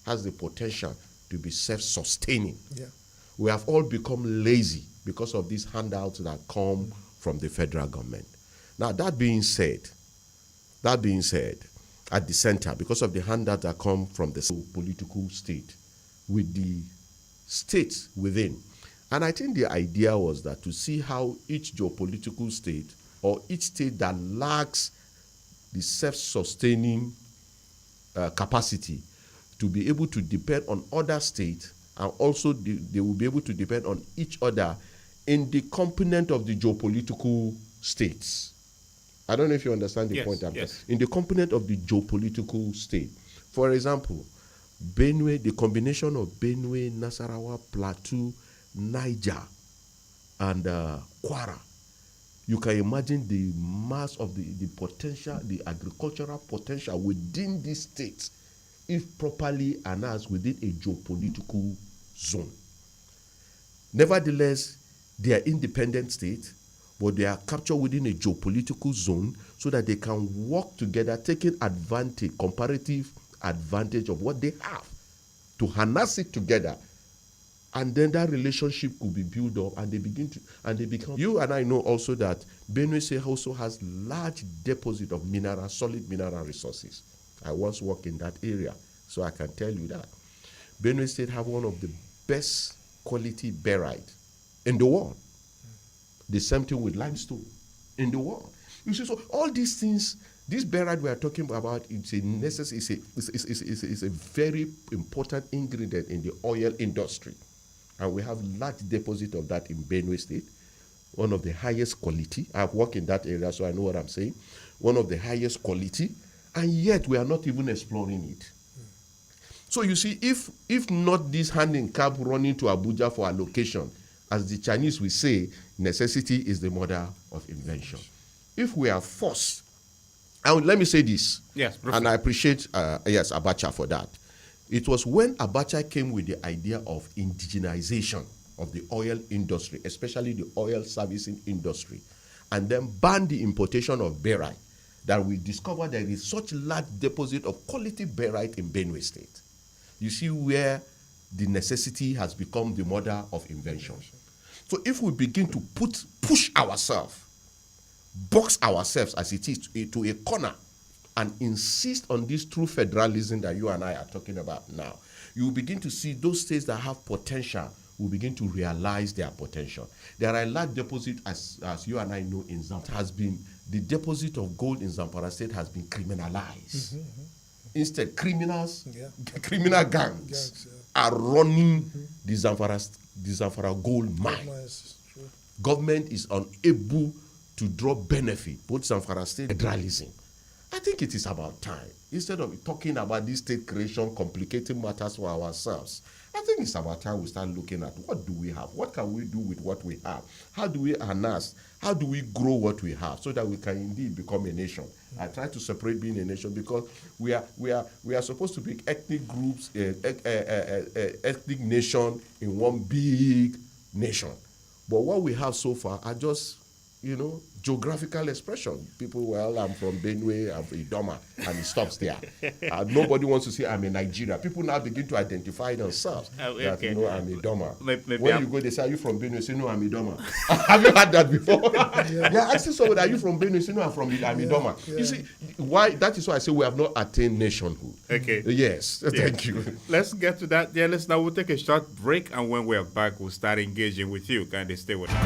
has the potential to be self-sustaining. Yeah. We have all become lazy because of these handouts that come from the federal government. Now, that being said, at the center, because of the handouts that come from the political state, with the states within. And I think the idea was that to see how each geopolitical state or each state that lacks the self-sustaining capacity to be able to depend on other states, and also they will be able to depend on each other in the component of the geopolitical states. I don't know if you understand the point I'm yes. in the component of the geopolitical state. For example, Benue, the combination of Benue, Nasarawa, Plateau, Niger, and Kwara. You can imagine the mass of the potential, the agricultural potential within these states, if properly announced within a geopolitical zone. Nevertheless, they are independent states, but they are captured within a geopolitical zone so that they can work together, taking advantage, comparative advantage of what they have to harness it together. And then that relationship could be built up, and they become. You and I know also that Benue State also has large deposit of solid mineral resources. I once worked in that area, so I can tell you that. Benue State have one of the best quality barite in the world. The same thing with limestone in the world. You see, so all these things, this barite we are talking about, it's a very important ingredient in the oil industry. And we have large deposit of that in Benue State, one of the highest quality. I've worked in that area, so I know what I'm saying. One of the highest quality, and yet we are not even exploring it. So you see, if not this hand in cap running to Abuja for allocation, as the Chinese will say, necessity is the mother of invention. If we are forced, and let me say this, yes, and I appreciate Abacha for that. It was when Abacha came with the idea of indigenization of the oil industry, especially the oil servicing industry, and then banned the importation of barite, that we discovered there is such large deposit of quality barite in Benue State. You see where the necessity has become the mother of invention. So if we begin to push ourselves, box ourselves as it is to a corner, and insist on this true federalism that you and I are talking about now, you will begin to see those states that have potential will begin to realize their potential. There are a large deposit, as you and I know, in Zamfara. The deposit of gold in Zamfara State has been criminalized. Instead, criminal gangs are running the Zamfara gold mine. Government is unable to draw benefit, both Zamfara State and federalism. I think it is about time. Instead of talking about this state creation, complicating matters for ourselves, I think it's about time we start looking at what do we have? What can we do with what we have? How do we harness? How do we grow what we have so that we can indeed become a nation? I try to separate being a nation because we are supposed to be ethnic groups, ethnic nation in one big nation. But what we have so far are just, geographical expression. People, well, I'm from Benue, I'm from Idoma, and it stops there. Nobody wants to say I'm in Nigeria. People now begin to identify themselves that, I'm Idoma. When you go, they say, are you from Benue? Say, no, I'm Idoma. Have you heard that before? They're asking someone, are you from Benue? Say, no, I'm Idoma. Yeah. You see, why? That is why I say we have not attained nationhood. Okay. Yes, thank you. Let's get to that. Yeah, we'll take a short break, and when we're back, we'll start engaging with you. Kindly stay with us.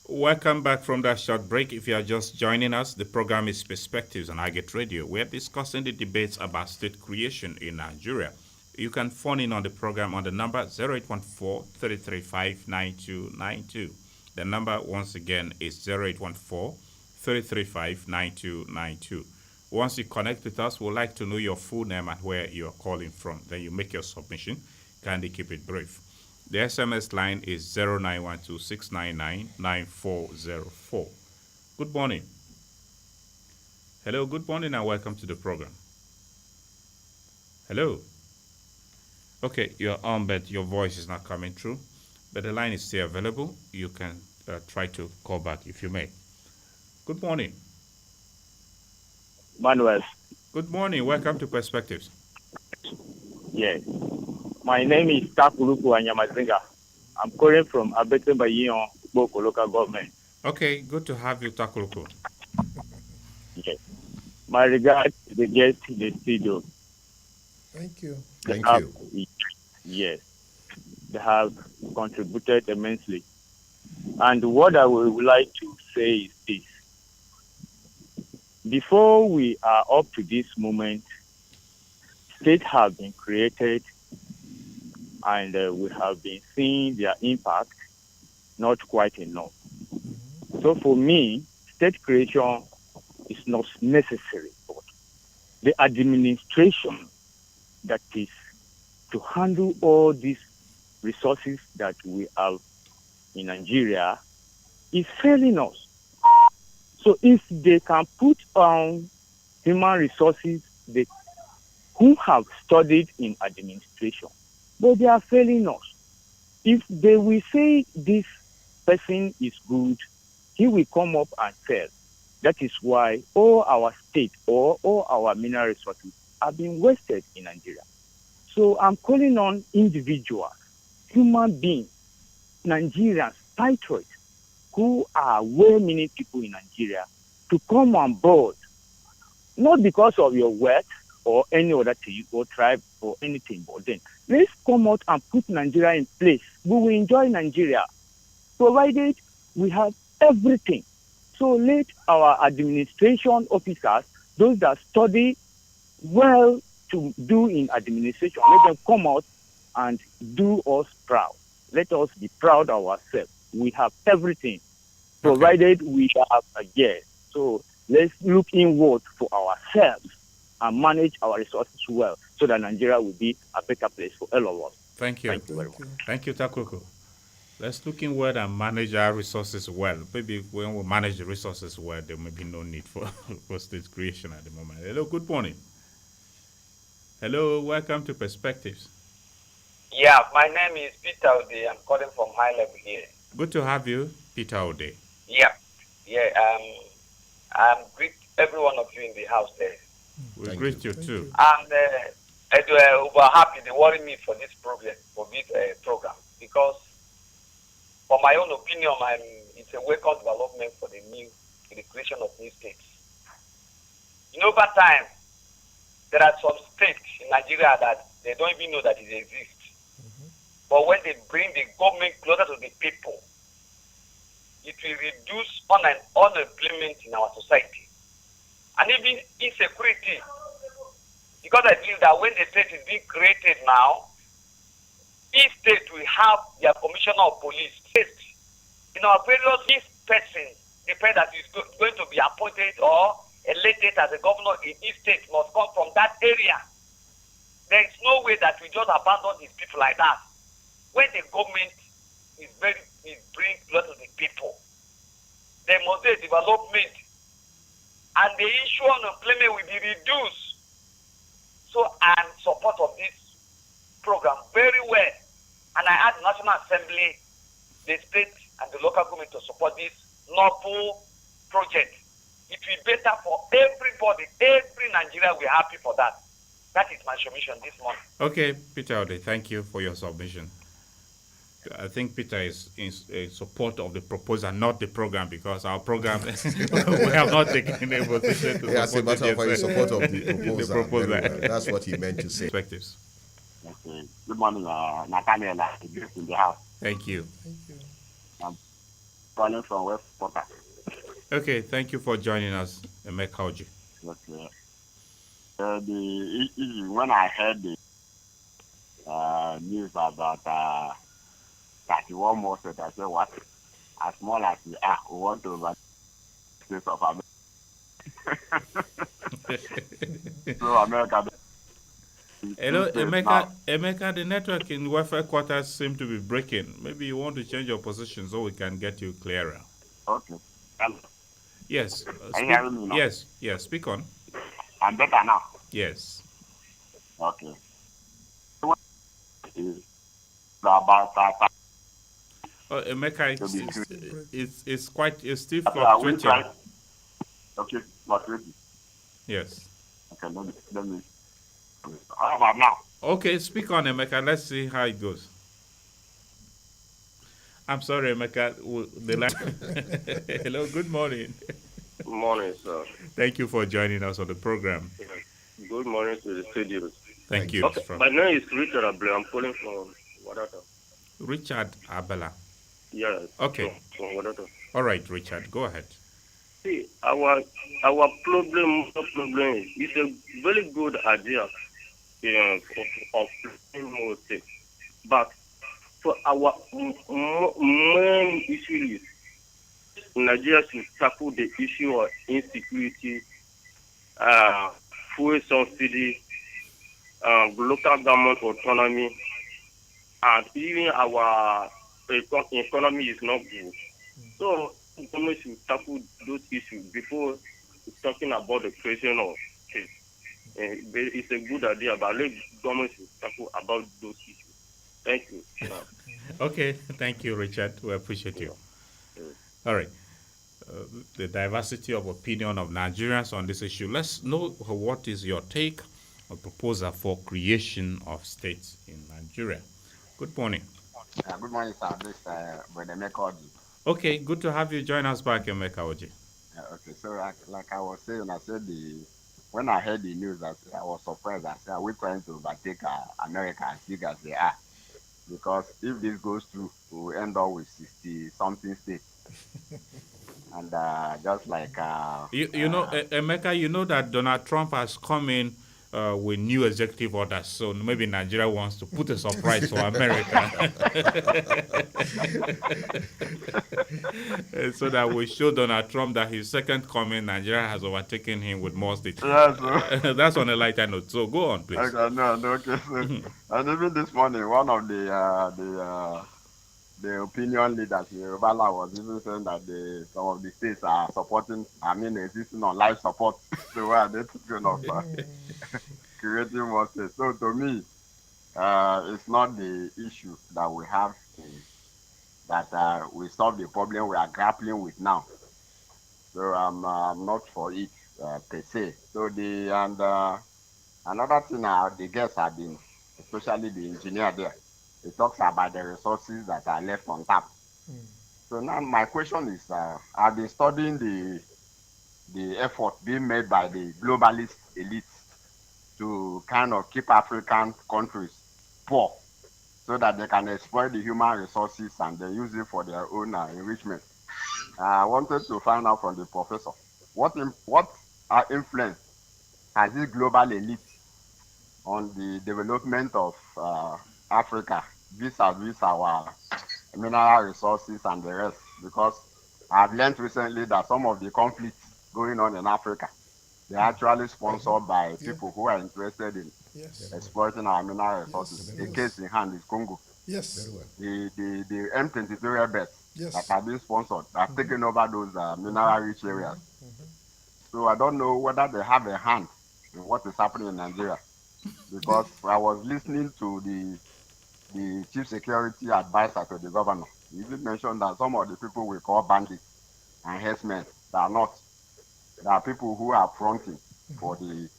Welcome back from that short break. If you are just joining us, the program is Perspectives on Agate Radio. We're discussing the debates about state creation in Nigeria. You can phone in on the program on the number 0814-335-9292. The number, once again, is 0814-335-9292. Once you connect with us, we'd like to know your full name and where you're calling from. Then you make your submission. Kindly keep it brief. The SMS line is 0912-699-9404. Good morning. Hello, good morning and welcome to the program. Hello. Okay, you're on, but your voice is not coming through. But the line is still available. You can try to call back if you may. Good morning. Manuel. Good morning. Welcome to Perspectives. Yes. My name is Takuluku Anyamazinga. I'm calling from Abetembayion, Boko local government. Okay, good to have you, Takuluku. Yes. My regards to the guests in the studio. Thank you. They Thank have, you. yes, they have contributed immensely. And what I would like to say is this. Before we are up to this moment, states have been created and we have been seeing their impact, not quite enough. So for me, state creation is not necessary, but the administration that is to handle all these resources that we have in Nigeria is failing us. So if they can put on human resources they, who have studied in administration, but they are failing us. If they will say this person is good, he will come up and fail. That is why all our state or all our mineral resources are being wasted in Nigeria. So I'm calling on individuals, human beings, Nigerians, patriots, who are well-meaning people in Nigeria to come on board, not because of your wealth or any other thing or tribe or anything, but then let's come out and put Nigeria in place. We will enjoy Nigeria, provided we have everything. So let our administration officers, those that study well to do in administration, let them come out and do us proud. Let us be proud of ourselves. We have everything, Okay. provided we have a yes. So let's look inward for ourselves and manage our resources well so that Nigeria will be a better place for all of us. Thank you. Thank you very much. Thank you, Takuluku. Let's look inward and manage our resources well. Maybe when we manage the resources well, there may be no need for, for state creation at the moment. Hello, good morning. Hello, welcome to Perspectives. Yeah, my name is Peter Ode. I'm calling from high level here. Good to have you, Peter Ode. Yeah, yeah. I'm greet every one of you in the house there. We Thank greet you. you too. And we're happy they worry me for this problem, for this program, because for my own opinion, it's a welcome development for the creation of new states. Over time, there are some states in Nigeria that they don't even know that it exists. But when they bring the government closer to the people, it will reduce unemployment in our society. And even insecurity. Because I believe that when the state is being created now, each state will have their commissioner of police. In our various, each person, the person that is going to be appointed or elected as a governor in each state must come from that area. There is no way that we just abandon these people like that. When the government is bringing closer to the people, there must be a development, and the issue of unemployment will be reduced. So I'm in support of this program very well, and I ask the National Assembly, the state, and the local government to support this novel project. It will be better for everybody. Every Nigeria will be happy for that. That is my submission this morning. Okay, Peter Ode, thank you for your submission. I think Peter is in support of the proposal, not the program, because our program, we have not taken a position to As a support matter of fact, it. in support of the proposal. proposal. Very well. That's what he meant to say. Perspectives. Okay. Good morning, Nathaniel, in the house. Thank you. Thank you. I'm calling from West Porter. Okay, thank you for joining us, Emeka Oji. Okay. When I heard the news about 31 more states, I said, what? As small as we are, we want to over states of America. So America. Hello, Emeka. Now. Emeka, the network in welfare quarters seems to be breaking. Maybe you want to change your position so we can get you clearer. Okay. Hello. Yes. Are you hearing me now? Yes, speak on. I'm better now. Yes. Okay. About Oh, Emeka, it's still okay, fluctuating. Okay, fluctuating. Yes. Okay, let me. How about now? Okay, speak on, Emeka. Let's see how it goes. I'm sorry, Emeka. The line. Hello, good morning. Good morning, sir. Thank you for joining us on the program. Yes. Good morning to the studios. Thank you. Okay, my name is Richard Able. I'm calling from Wadata. Richard Abela. Yes. Okay. From Wadata. All right, Richard, go ahead. See, our problem is it's a very good idea of playing more states, but for our main issue is Nigeria should tackle the issue of insecurity, fuel subsidy, local government autonomy, and even our economy is not good. So government should tackle those issues before talking about the creation of states. It's a good idea, but let government should tackle about those issues. Thank you. Okay, thank you, Richard. We appreciate you. All right. The diversity of opinion of Nigerians on this issue. Let's know what is your take or proposal for creation of states in Nigeria. Good morning. Good morning, sir. This is Brother Emeka. Okay, good to have you join us back, Emeka Oji. Okay, so like I was saying, when I heard the news, I was surprised. I said, are we trying to overtake America as big as they are? Because if this goes through, we will end up with 60-something states. And just like... Emeka, you know that Donald Trump has come in with new executive orders, so maybe Nigeria wants to put a surprise for America. So that we show Donald Trump that his second coming, Nigeria has overtaken him with more states. Yeah, that's on a lighter note. So go on, please. Okay, okay. So, and even this morning, one of the opinion leaders in Yoruba was even saying that some of the states are existing on life support. So why are they thinking of creating more states? So to me, it's not the issue that we have that we solve the problem we are grappling with now. So I'm not for it per se. So another thing the guests have been, especially the engineer there, he talks about the resources that are left on tap. So now my question is, I've been studying the effort being made by the globalist elites to kind of keep African countries poor so that they can exploit the human resources and then use it for their own enrichment. I wanted to find out from the professor, what influence has this global elite on the development of Africa vis-a-vis our mineral resources and the rest? Because I've learned recently that some of the conflicts going on in Africa, they're actually sponsored by people who are interested in exploiting our mineral resources. The case in hand is Congo. Yes. The M23 rebels that have been sponsored have taken over those mineral-rich areas. So I don't know whether they have a hand in what is happening in Nigeria. Because I was listening to the chief security advisor to the governor. He even mentioned that some of the people we call bandits and herdsmen, they are people who are fronting for these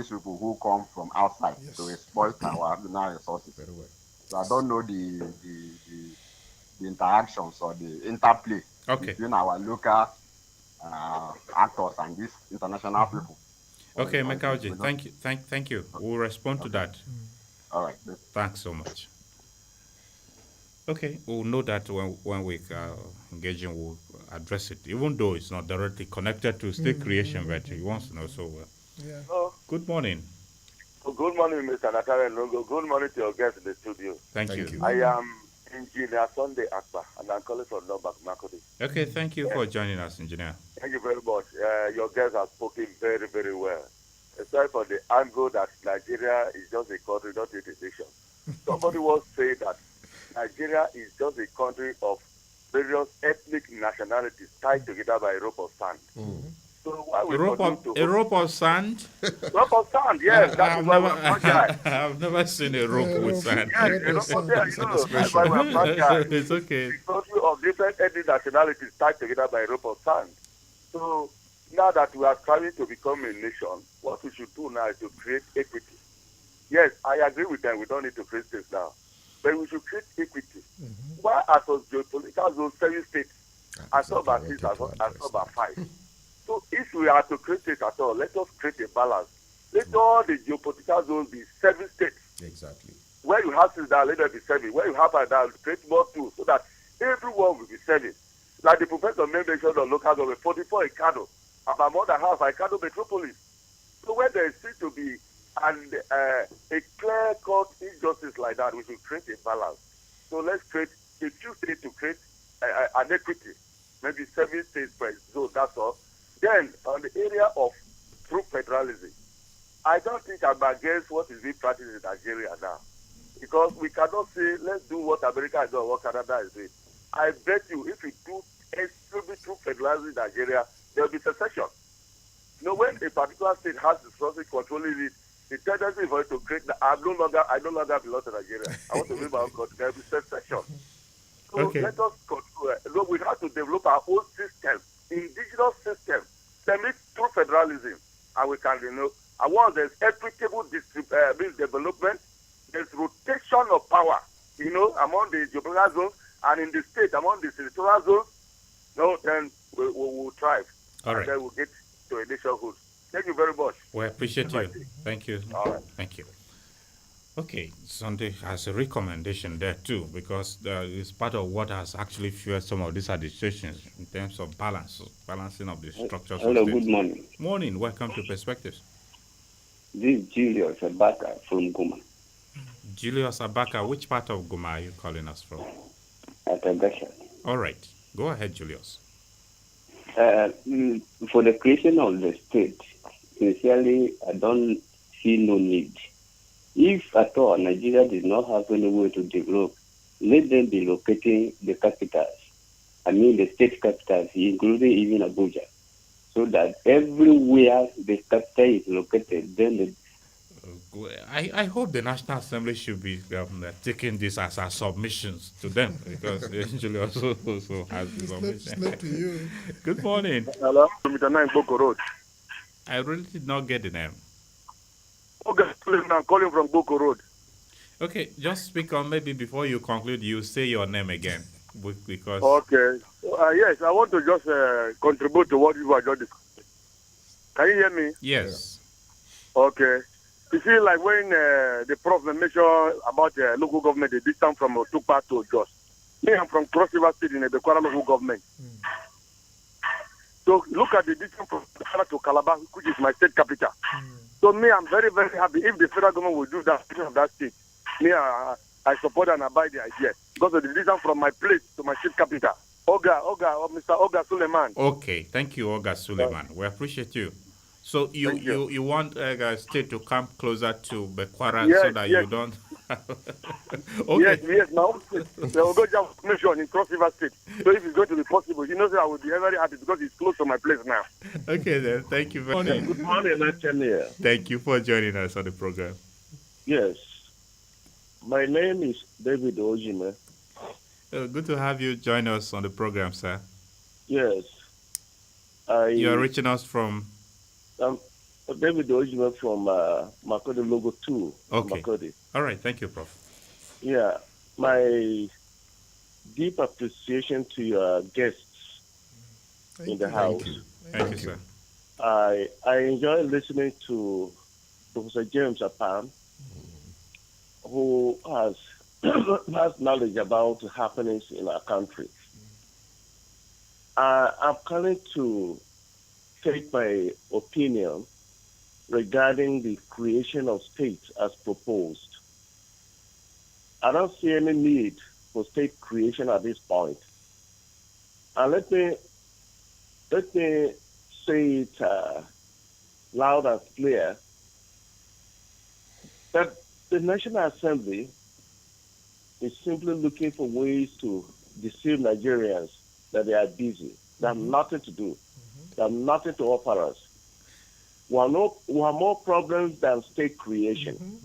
people who come from outside to exploit our mineral resources. Very well. So I don't know the interactions or the interplay between our local actors and these international people. Okay, Mekaoji, thank you. We'll respond to that. All right. Thanks so much. Okay, we'll know that when we engage in, we'll address it, even though it's not directly connected to state creation, but he wants to know so well. Good morning. Good morning, Mr. Nathaniel Nongu. Good morning to your guests in the studio. Thank you. I am Engineer Sunday Akpa, and I'm calling from Lombard, Makodi. Okay, thank you for joining us, Engineer. Thank you very much. Your guests have spoken very, very well. Aside from the angle that Nigeria is just a country, not a nation. Somebody once said that Nigeria is just a country of various ethnic nationalities tied together by a rope of sand. So why we a rope of sand? Rope of sand, yes. I've never seen a rope with sand. Yes, a rope of sand, that's why we're fragile. It's okay. A country of different ethnic nationalities tied together by a rope of sand. So now that we are trying to become a nation, what we should do now is to create equity. Yes, I agree with them. We don't need to create states now. but we should create equity. Why are those geopolitical zones 7 states? As Exactly. over 6, as over 5. So if we are to create it at all, let us create a balance. Let all the geopolitical zones be 7 states. Exactly. Where you have 6 down, let them be 7. Where you have 5 down, create more 2 so that everyone will be 7. Like the professor mentioned on local government, 44 in Kano, about more than half in Kano metropolis. So when there seems to be a clear-cut injustice like that, we should create a balance. So let's create a few states to create an equity, maybe 7 states per zone, that's all. Then, on the area of true federalism, I don't think I'm against what is being practiced in Nigeria now. Because we cannot say, let's do what America is doing, what Canada is doing. I bet you, if we do extremely true federalism in Nigeria, there will be secession. You know, when a particular state has resources controlling it, the tendency for it to create, I no longer belong to Nigeria. I want to live my own country. There will be secession. So let us control. We have to develop our own system, indigenous system, semi-true federalism, and we can, and once there's equitable development, there's rotation of power, among the geographical zones and in the state, among the territorial zones, then we will thrive. All right. And then we'll get to a nationhood. Thank you very much. We appreciate you. Thank you. All right. Thank you. Okay, Sunday has a recommendation there too, because it's part of what has actually fueled some of these administrations in terms of balancing of the structures. Hello, good morning. Morning, welcome to Perspectives. This is Julius Abaka from Goma. Julius Abaka, which part of Goma are you calling us from? Atagasha. All right, go ahead, Julius. For the creation of the state, sincerely, I don't see no need. If at all Nigeria does not have any way to develop, let them be locating the capitals, the state capitals, including even Abuja, so that everywhere the capital is located, then I hope the National Assembly should be taking this as our submissions to them, because they usually also has the submission. To you. Good morning. Hello, Mr. 9 Boko Road. I really did not get the name. Okay, I'm calling from Boko Road. Okay, just speak on, maybe before you conclude, you say your name again, because... Okay. Yes, I want to just contribute to what you are just discussing. Can you hear me? Yes. Okay. You see, like when the Prof mentioned about local government, the distance from Otukpa to Jos. Me, I'm from Cross River State in the Kwara local government. So look at the distance from Kwara to Calabar, which is my state capital. So me, I'm very, very happy if the federal government will do that of that state. Me, I support and abide the idea because of the distance from my place to my state capital. Mr. Oga Suleiman. Okay, thank you, Oga Suleiman. We appreciate you. So you want state to come closer to Bekwara, so that you don't... Okay. Yes, now there will go just mission in Cross River State. So if it's going to be possible, I will be very happy because it's close to my place now. Okay then, thank you very much. Good morning, Nathaniel. Thank you for joining us on the program. Yes. My name is David Ojime. Good to have you join us on the program, sir. Yes. You are reaching us from... David Ojime from Makodi Logo 2. Okay. Makodi. All right. Thank you, Prof. Yeah. My deep appreciation to your guests in the house. Thank you, sir. I enjoy listening to Professor James Apam, who has knowledge about the happenings in our country. I'm calling to take my opinion regarding the creation of states as proposed. I don't see any need for state creation at this point. And let me say it loud and clear that the National Assembly is simply looking for ways to deceive Nigerians that they are busy. They have nothing to do. They have nothing to offer us. We have more problems than state creation.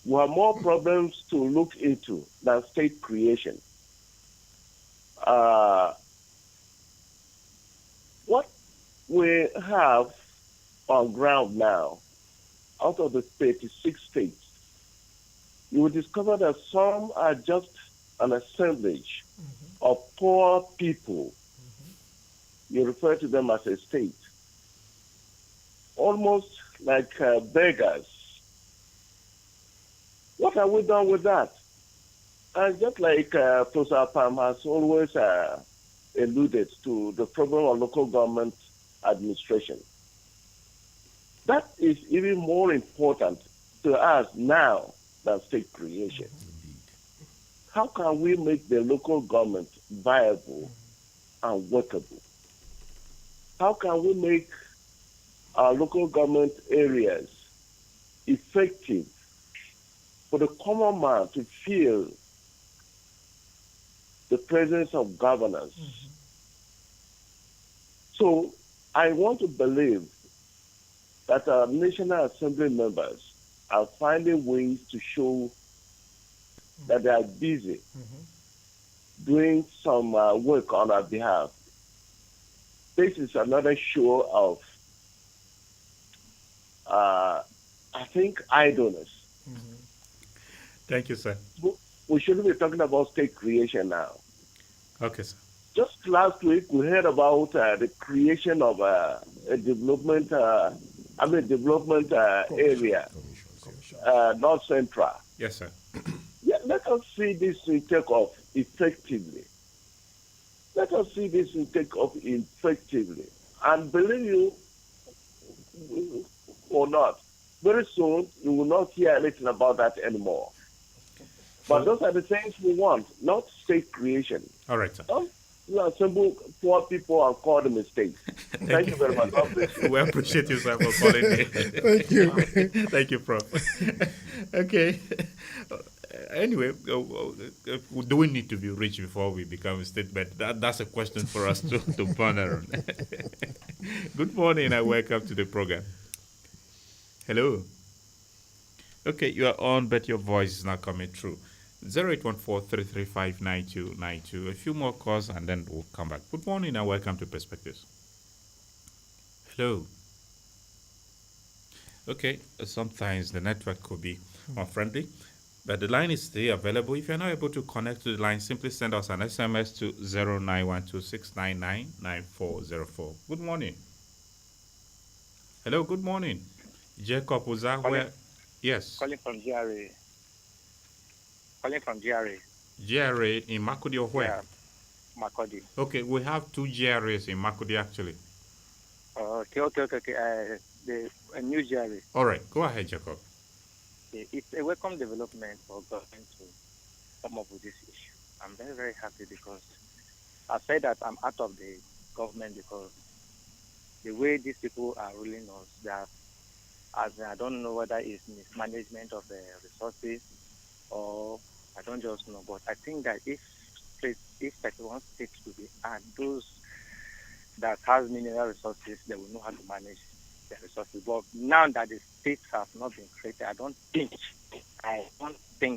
We have more problems to look into than state creation. What we have on ground now, out of the 36 states, you will discover that some are just an assemblage of poor people. You refer to them as a state, almost like beggars. What have we done with that? And just like Prof. Apam has always alluded to the problem of local government administration, that is even more important to us now than state creation. How can we make the local government viable and workable? How can we make our local government areas effective for the common man to feel the presence of governance? So I want to believe that our National Assembly members are finding ways to show that they are busy doing some work on our behalf. This is another show of, I think, idleness. Thank you, sir. We shouldn't be talking about state creation now. Okay, sir. Just last week, we heard about the creation of a development, area, North Central. Yes, sir. Yeah, let us see this in take off effectively. Let us see this in take off effectively. And believe you or not, very soon you will not hear anything about that anymore. But those are the things we want, not state creation. All right, sir. Don't assemble poor people and call them a state. Thank you very much. God bless you. We appreciate you, sir, for calling me. Thank you. Thank you, Prof. Okay. Anyway, do we need to be rich before we become a state? But that's a question for us to ponder on. Good morning and welcome to the program. Hello. Okay, you are on, but your voice is not coming through. 0814-335-9292. A few more calls and then we'll come back. Good morning and welcome to Perspectives. Hello. Okay, sometimes the network could be unfriendly, but the line is still available. If you're not able to connect to the line, simply send us an SMS to 0912-699-9404. Good morning. Hello, good morning. Jacob, was that where? Yes. Calling from GRA. Calling from GRA. GRA in Makudi or where? Yeah, Makudi. Okay, we have two GRAs in Makudi actually. Okay. A new GRA. All right, go ahead, Jacob. Okay. It's a welcome development for government to come up with this issue. I'm very, very happy because I said that I'm out of the government because the way these people are ruling us, I don't know whether it's mismanagement of the resources or I don't just know, but I think that if 31 states will be and those that has mineral resources, they will know how to manage their resources. But now that the states have not been created, I don't think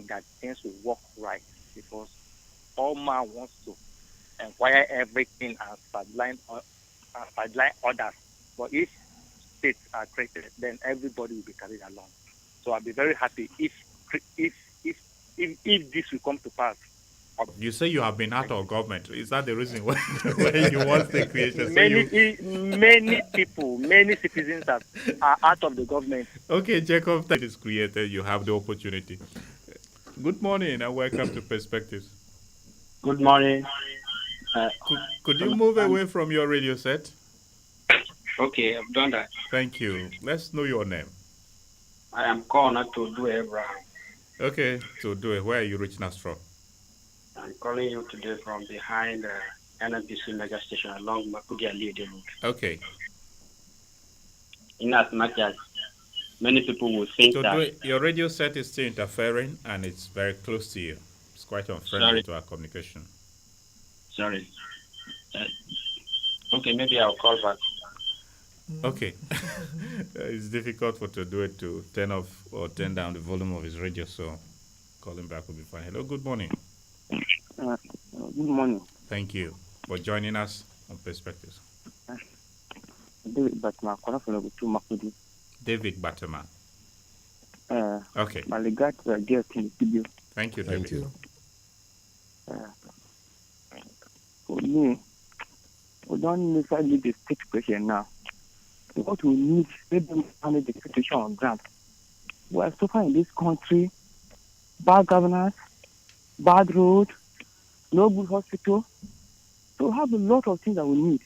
that things will work right because all man wants to acquire everything and sideline others. But if states are created, then everybody will be carried along. So I'll be very happy if this will come to pass. You say you have been out of government. Is that the reason why you want the creation? Many people, many citizens are out of the government. Okay, Jacob, that is created. You have the opportunity. Good morning and welcome to Perspectives. Good morning. Could you move away from your radio set? Okay, I've done that. Thank you. Let's know your name. I am calling to do Abraham. Okay, to do it. Where are you reaching us from? I'm calling you today from behind the NNPC mega station along Makudi Aliede Road. Okay. In as much as many people will think that your radio set is still interfering and it's very close to you. It's quite unfriendly to our communication. Sorry. Okay, maybe I'll call back. Okay. It's difficult for to do it to turn off or turn down the volume of his radio, so calling back will be fine. Hello, good morning. Good morning. Thank you for joining us on Perspectives. David Batma, calling from Makudi. David Batma. Okay. My regards to guest in the studio. Thank you, David. Thank you. For me, we don't necessarily need the state question now. What we need, let them manage the situation on ground. We are suffering in this country, bad governance, bad road, no good hospital. So we have a lot of things that we need.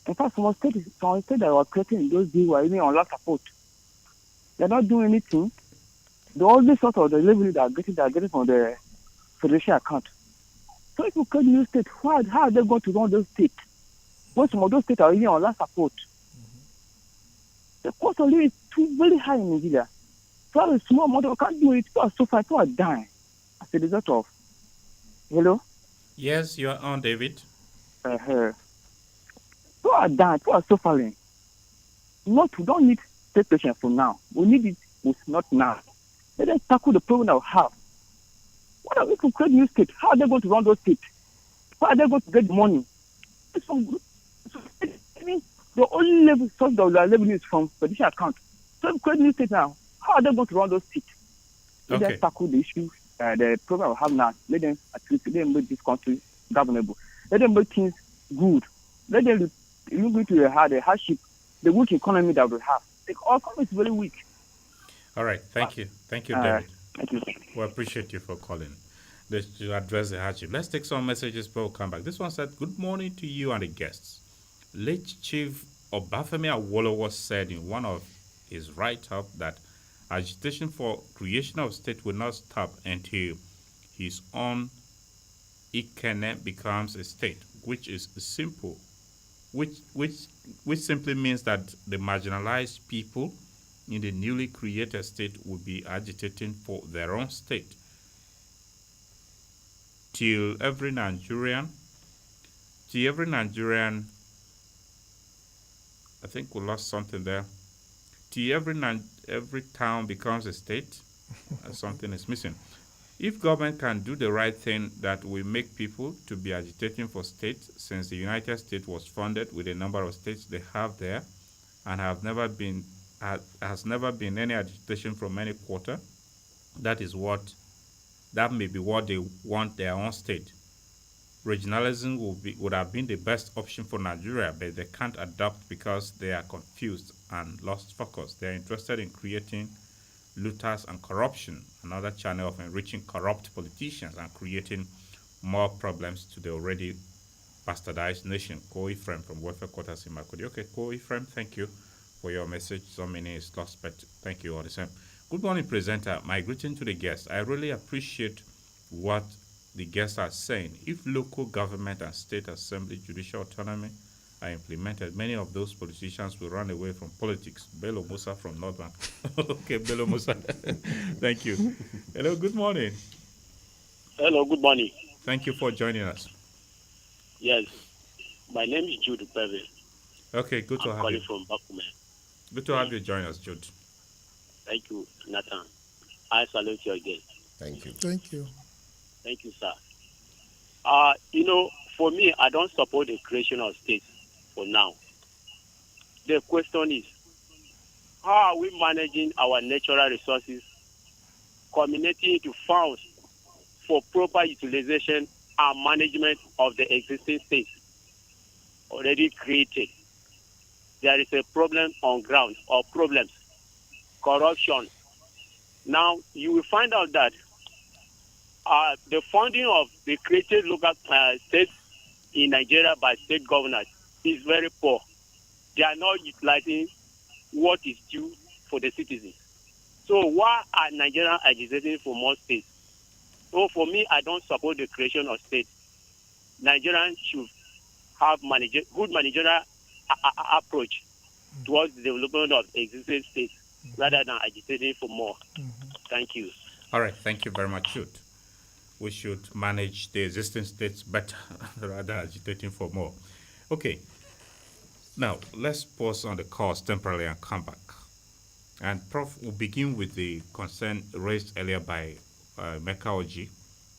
In fact, some states that were creating in those days were even on last support. They're not doing anything. The only sort of the revenue they are getting from the federation account. So if you create new state, how are they going to run those states? When some of those states are even on last support. The cost of living is too very high in Nigeria. So have a small amount of can't do it. People are suffering, people are dying as a result of. Hello? Yes, you are on, David. People are dying, people are suffering. We don't need state patience for now. We need it, but not now. Let them tackle the problem that we have. What are we to create new states? How are they going to run those states? How are they going to get money? The only source of their revenue is from petition account. So if we create new states now, how are they going to run those states? Let them tackle the issue, the problem we have now. Let them make this country governable. Let them make things good. Let them look into the hardship, the weak economy that we have. Our economy is very weak. All right, thank you. Thank you, David. Thank you. We appreciate you for calling to address the hardship. Let's take some messages before we come back. This one said, good morning to you and the guests. Late Chief Obafemi Awolowo said in one of his write-up that agitation for creation of state will not stop until his own Ikene becomes a state, which is simple, which simply means that the marginalized people in the newly created state will be agitating for their own state. Till every Nigerian, I think we lost something there. Till every town becomes a state, something is missing. If government can do the right thing, that will make people to be agitating for states, since the United States was founded with a number of states they have there, and has never been any agitation from any quarter. That may be what they want their own state. Regionalism would have been the best option for Nigeria, but they can't adopt because they are confused and lost focus. They are interested in creating looters and corruption, another channel of enriching corrupt politicians and creating more problems to the already bastardized nation. Ko Ephraim from Welfare Quarters in Makodi. Okay, Ko Ephraim, thank you for your message. So many is lost, but thank you all the same. Good morning, presenter. My greeting to the guests. I really appreciate what the guests are saying. If local government and state assembly judicial autonomy are implemented, many of those politicians will run away from politics. Bello Musa from North Bank. Okay, Bello Musa. Thank you. Hello, good morning. Hello, good morning. Thank you for joining us. Yes, my name is Jude Peve. Okay, good to have you. I'm calling from Bakume. Good to have you join us, Jude. Thank you, Nathan. I salute your guest. Thank you. Thank you. Thank you, sir. For me, I don't support the creation of states for now. The question is, how are we managing our natural resources, culminating into funds for proper utilization and management of the existing states already created? There is a problem on ground, or problems, corruption. Now, you will find out that the funding of the created local states in Nigeria by state governors is very poor. They are not utilizing what is due for the citizens. So why are Nigerians agitating for more states? So for me, I don't support the creation of states. Nigerians should have good managerial approach towards the development of existing states rather than agitating for more. Thank you. All right, thank you very much, Jude. We should manage the existing states better rather than agitating for more. Okay, now let's pause on the course temporarily and come back. And Prof will begin with the concern raised earlier by Meka Oji.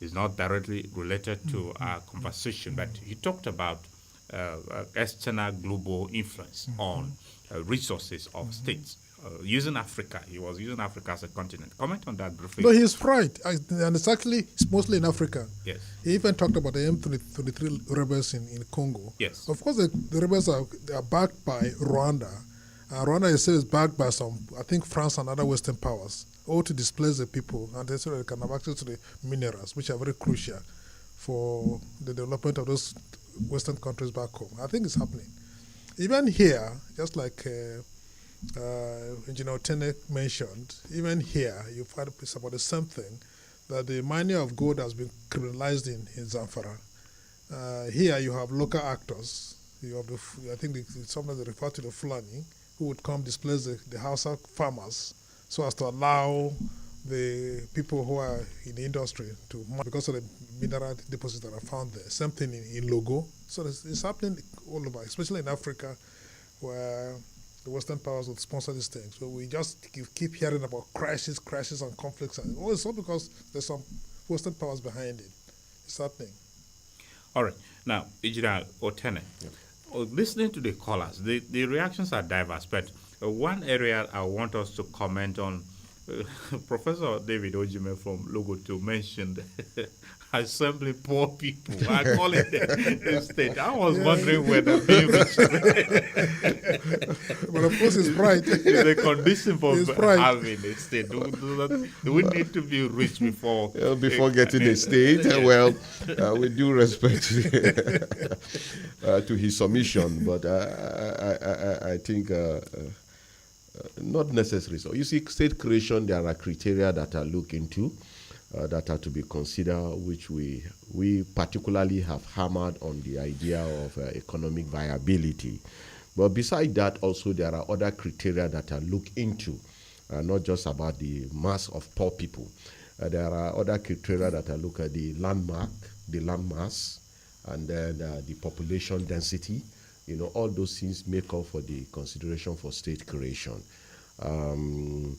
It's not directly related to our conversation, but he talked about external global influence on resources of states. using Africa. He was using Africa as a continent. Comment on that briefly. No, he's right. And it's mostly in Africa. Yes. He even talked about the M23 rebels in Congo. Yes. Of course, the rebels are backed by Rwanda. Rwanda is backed by I think France and other Western powers, all to displace the people, and so they can have access to the minerals, which are very crucial for the development of those Western countries back home. I think it's happening. Even here, just like Engineer Otene mentioned, even here, you find it's about the same thing, that the mining of gold has been criminalized in Zamfara. Here you have local actors. You have I think sometimes they refer to the Fulani, who would come displace the Hausa farmers so as to allow the people who are in the industry to, because of the mineral deposits that are found there. Same thing in Logo. So it's happening all over, especially in Africa, where the Western powers would sponsor these things. So we just keep hearing about crashes and conflicts. And it's all because there's some Western powers behind it. It's happening. All right. Now, Engineer Otene, listening to the callers, the reactions are diverse, but one area I want us to comment on, Professor David Ojime from Logoto mentioned assembling poor people. I call it the state. I was wondering whether being rich. But of course, it's right. It's a condition for having a state. Do we need to be rich before getting a state? Well, with due respect to his submission, but I think not necessary. So you see, state creation, there are criteria that are looked into, that are to be considered, which we particularly have hammered on the idea of economic viability. But beside that, also there are other criteria that are looked into, not just about the mass of poor people. There are other criteria that are look at the landmass, and then the population density. You know, all those things make up for the consideration for state creation. And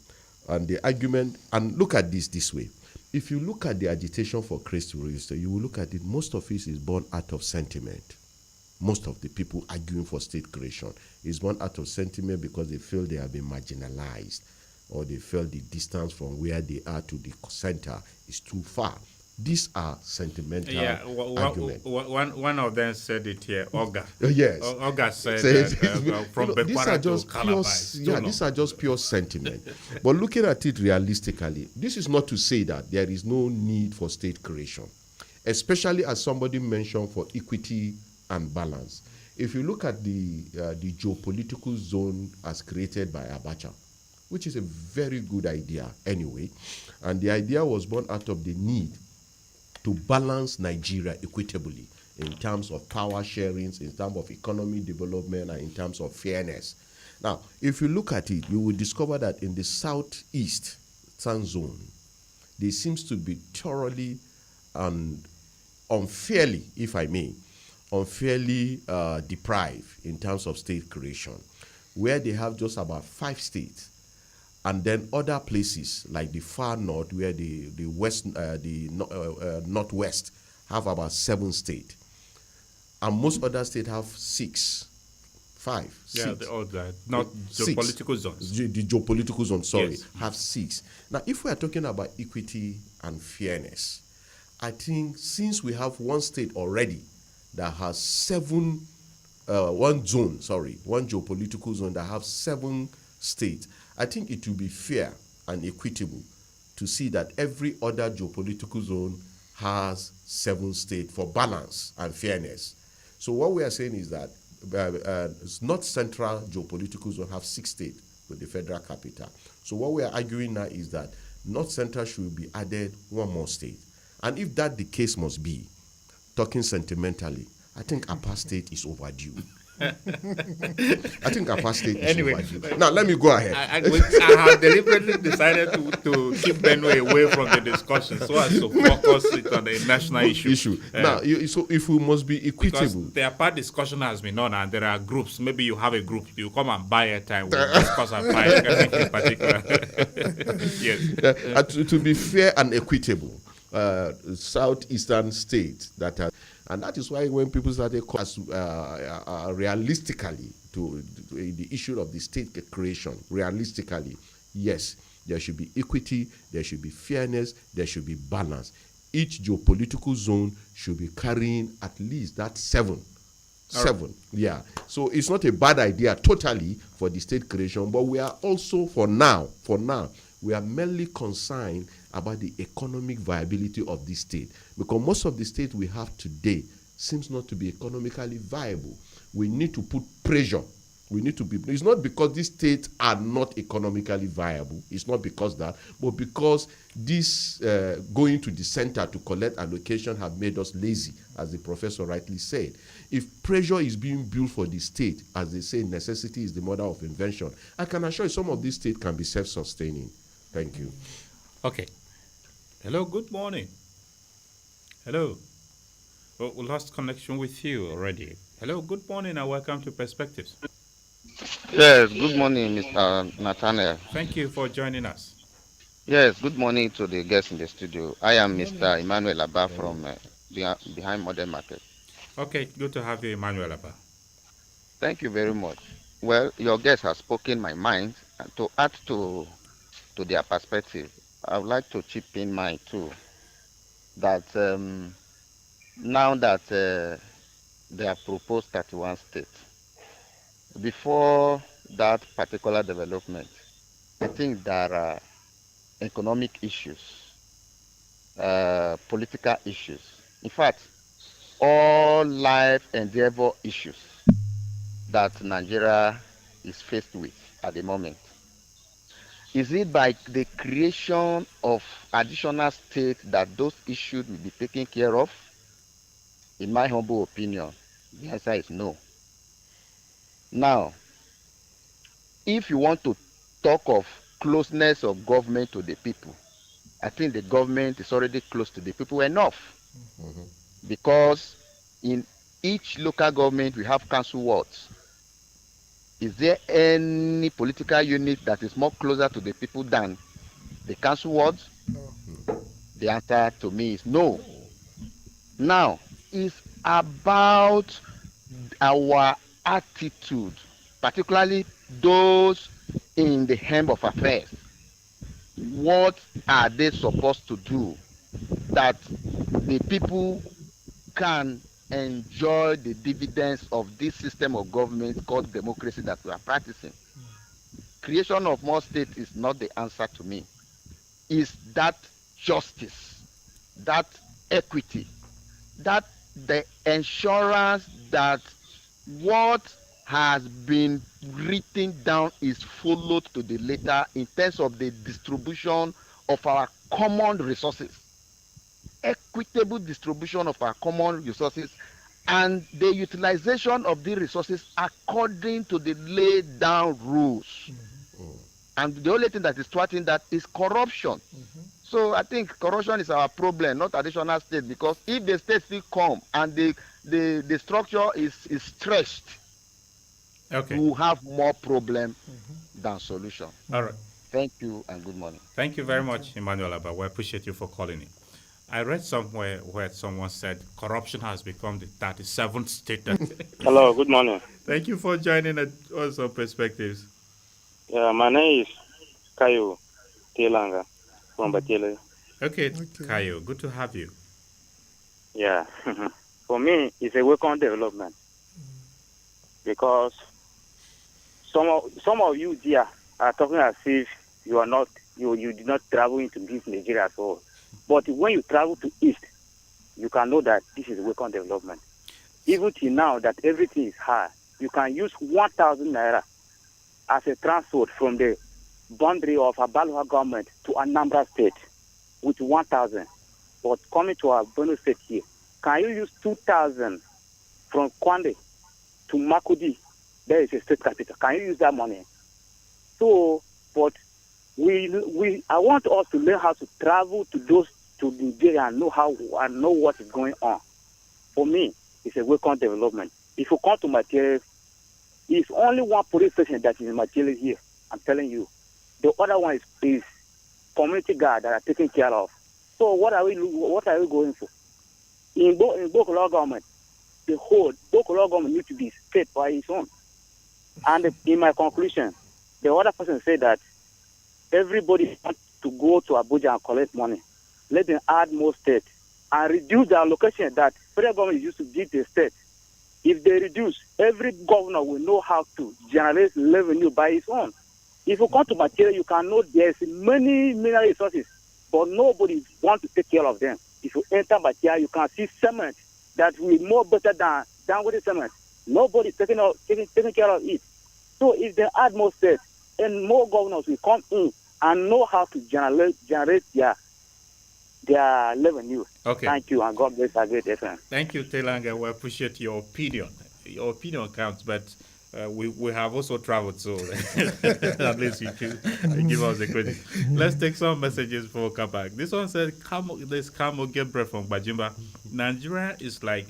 the argument, and look at this way. If you look at the agitation for Christ to register, you will look at it, most of it is born out of sentiment. Most of the people arguing for state creation is born out of sentiment because they feel they have been marginalized, or they feel the distance from where they are to the center is too far. These are sentimental arguments. One of them said it here, Oga. Yes. Oga said from Bekwara to Calabar. These are just pure sentiment. But looking at it realistically, this is not to say that there is no need for state creation, especially as somebody mentioned, for equity and balance. If you look at the geopolitical zone as created by Abacha, which is a very good idea anyway, and the idea was born out of the need to balance Nigeria equitably in terms of power sharings, in terms of economic development, and in terms of fairness. Now, if you look at it, you will discover that in the southeast sun zone, there seems to be thoroughly and unfairly, if I may, deprived in terms of state creation, where they have just about 5 states. And then other places like the far north, where the northwest have about 7 states, and most other states have 6, 5, 6. Yeah, all that. Not geopolitical zones. The geopolitical zones, sorry, yes, have 6. Now, if we are talking about equity and fairness, I think since we have one state already that has one geopolitical zone that have 7 states, I think it will be fair and equitable to see that every other geopolitical zone has 7 states for balance and fairness. So what we are saying is that North Central geopolitical zone have 6 states with the federal capital. So what we are arguing now is that North Central should be added 1 more state. And if that the case must be, talking sentimentally, I think Apam State is overdue. I think Apam State is overdue. Now, let me go ahead. I have deliberately decided to keep Benue away from the discussion so as to focus it on the national issue. Now, so if we must be equitable. Because the apart discussion has been on, and there are groups. Maybe you have a group. You come and buy a time. We'll discuss and buy anything in particular. Yes. To be fair and equitable, southeastern states that are, And that is why when people started realistically to the issue of the state creation, realistically, yes, there should be equity, there should be fairness, there should be balance. Each geopolitical zone should be carrying at least that seven. Yeah. So it's not a bad idea totally for the state creation, but we are also, for now, we are merely concerned about the economic viability of this state, because most of the states we have today seems not to be economically viable. We need to put pressure. It's not because these states are not economically viable. It's not because that, but because this going to the center to collect allocation have made us lazy, as the professor rightly said. If pressure is being built for the state, as they say, necessity is the mother of invention, I can assure you some of these states can be self-sustaining. Thank you. Okay. Hello, good morning. Hello. Well, we lost connection with you already. Hello, good morning and welcome to Perspectives. Yes, good morning, Mr. Nathaniel. Thank you for joining us. Yes, good morning to the guests in the studio. I am Mr. Emmanuel Abba from Behind Modern Market. Okay, good to have you, Emmanuel Abba. Thank you very much. Well, your guests have spoken my mind. And to add to their perspective, I would like to chip in mine too. That now that they have proposed 31 states, before that particular development, I think there are economic issues, political issues. In fact, all life endeavor issues that Nigeria is faced with at the moment. Is it by the creation of additional states that those issues will be taken care of? In my humble opinion, the answer is no. Now, if you want to talk of closeness of government to the people, I think the government is already close to the people enough. Mm-hmm. Because in each local government we have council wards. Is there any political unit that is more closer to the people than the council wards? No. The answer to me is no. Now, it's about our attitude, particularly those in the helm of affairs. What are they supposed to do that the people can enjoy the dividends of this system of government called democracy that we are practicing? Creation of more states is not the answer to me. Is that justice, that equity, that the assurance that what has been written down is followed to the letter in terms of the distribution of our common resources, equitable distribution of our common resources, and the utilization of the resources according to the laid down rules. Mm-hmm. And the only thing that is thwarting that is corruption. Mm-hmm. So I think corruption is our problem, not additional state, because if the states still come and the structure is stretched, okay, we will have more problem than solution. All right. Thank you and good morning. Thank you very much, Emmanuel Abba. We appreciate you for calling in. I read somewhere where someone said corruption has become the 37th state. Hello, good morning. Thank you for joining us on Perspectives. Yeah, my name is Kayo Telanga from Batele. Okay, Kayo, good to have you. Yeah, for me, it's a welcome development because some of you there are talking as if you did not travel into this Nigeria at all. But when you travel to East, you can know that this is welcome development. Even till now that everything is high, you can use 1,000 naira as a transport from the boundary of Abalua government to Anambra state with 1,000. But coming to our Benue state here, can you use 2,000 from Kwande to Makudi? There is a state capital. Can you use that money? So, but I want us to learn how to travel to Nigeria and know what is going on. For me, it's a welcome development. If you come to Material, it's only one police station that is in Material here. I'm telling you. The other one is community guard that are taken care of. So what are we going for? in both local government, the whole local government need to be state by its own. And in my conclusion, the other person said that everybody wants to go to Abuja and collect money. Let them add more state and reduce the allocation that federal government used to give the state. If they reduce, every governor will know how to generate revenue by its own. If you come to material, you can know there's many mineral resources, but nobody wants to take care of them. If you enter material, you can see cement that will be more better than Dangote cement. Nobody taking care of it. So if they add more states, and more governors will come in and know how to generate their revenue. Okay. Thank you, and God bless our great FM. Thank you, Telanga. We appreciate your opinion. Your opinion counts, but we have also traveled, so at least you can give us the credit. Let's take some messages before we come back. This one said, "This Kamo Gebre from Bajimba. Nigeria is like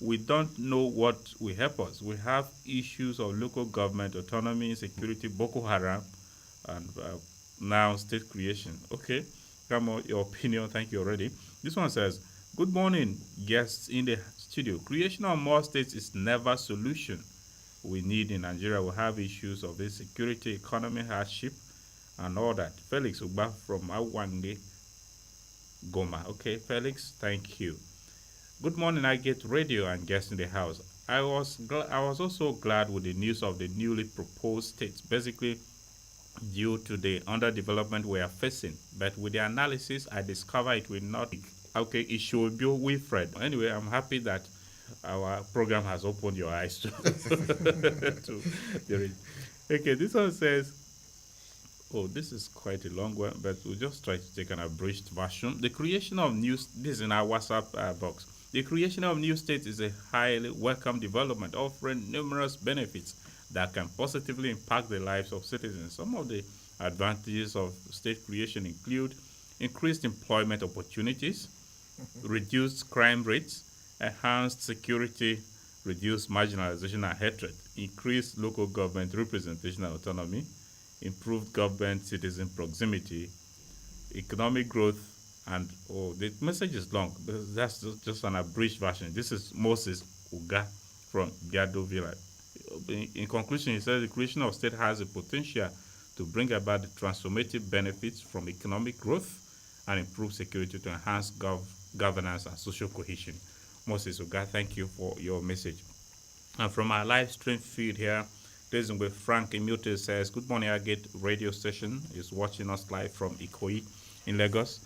we don't know what will help us. We have issues of local government, autonomy, security, Boko Haram, and now state creation." Okay, come on, your opinion. Thank you already. This one says, "Good morning, guests in the studio. Creation of more states is never a solution. We need in Nigeria. We have issues of insecurity, economy hardship, and all that." Felix Uba from Awange, Goma. Okay, Felix, thank you. Good morning, I get radio and guests in the house. I was also glad with the news of the newly proposed states, basically due to the underdevelopment we are facing. But with the analysis, I discover it will not. Okay, it should be Wilfred. Anyway, I'm happy that our program has opened your eyes to, Okay, this one says, oh, this is quite a long one, but we'll just try to take an abridged version. The creation of new, this is in our WhatsApp box. The creation of new states is a highly welcome development, offering numerous benefits that can positively impact the lives of citizens. Some of the advantages of state creation include increased employment opportunities, reduced crime rates, enhanced security, reduced marginalization and hatred, increased local government representation and autonomy, improved government-citizen proximity, economic growth, and the message is long. That's just an abridged version. This is Moses Uga from Biado Village. In conclusion, he says the creation of state has the potential to bring about the transformative benefits from economic growth and improve security to enhance governance and social cohesion. Moses Uga, thank you for your message. And from our live stream feed here, this is with Frank Imute says, "Good morning, Agate radio station is watching us live from Ikoyi in Lagos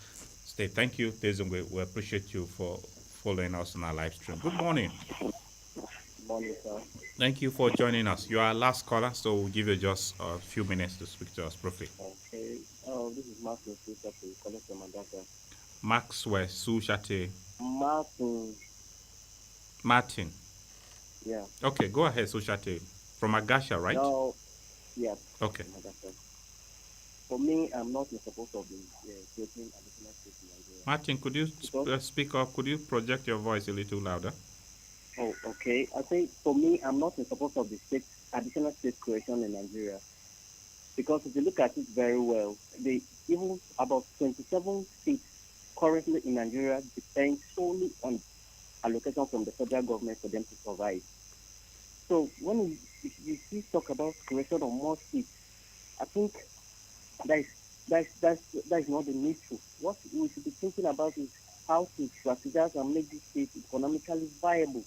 State." Thank you, Tezungwe. We appreciate you for following us on our live stream. Good morning. Good morning, sir. Thank you for joining us. You are our last caller, so we'll give you just a few minutes to speak to us, Prof. Okay. This is Martin Sushate, calling from Adaka. Maxwell Sushate. Martin. Yeah. Okay, go ahead, Sushate. From Agasha, right? No. Yeah. Okay. For me, I'm not in support of the creating additional states in Nigeria. Martin, could you speak up? Could you project your voice a little louder? Oh, okay. I think for me, I'm not in support of the additional state creation in Nigeria. Because if you look at it very well, even about 27 states currently in Nigeria depend solely on allocation from the federal government for them to survive. So when you see talk about creation of more states, I think that is not the need to. What we should be thinking about is how to strategize and make this state economically viable.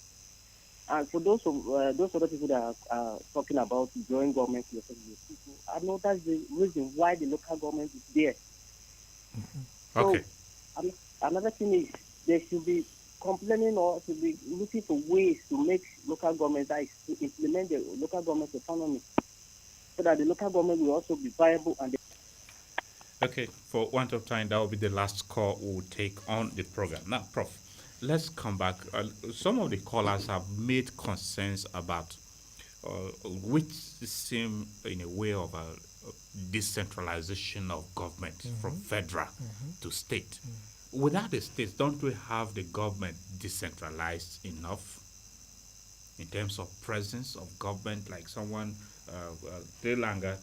And for those other people that are talking about joint government, people, I know that's the reason why the local government is there. Okay. So another thing is there should be complaining or to be looking for ways to make local government to implement the local government autonomy so that the local government will also be viable and. Okay, for want of time, that will be the last call we'll take on the program. Now, Prof, let's come back. Some of the callers have made concerns about which seem in a way of a decentralization of government from federal to state. Without the states, don't we have the government decentralized enough? in terms of presence of government, like someone, Delanga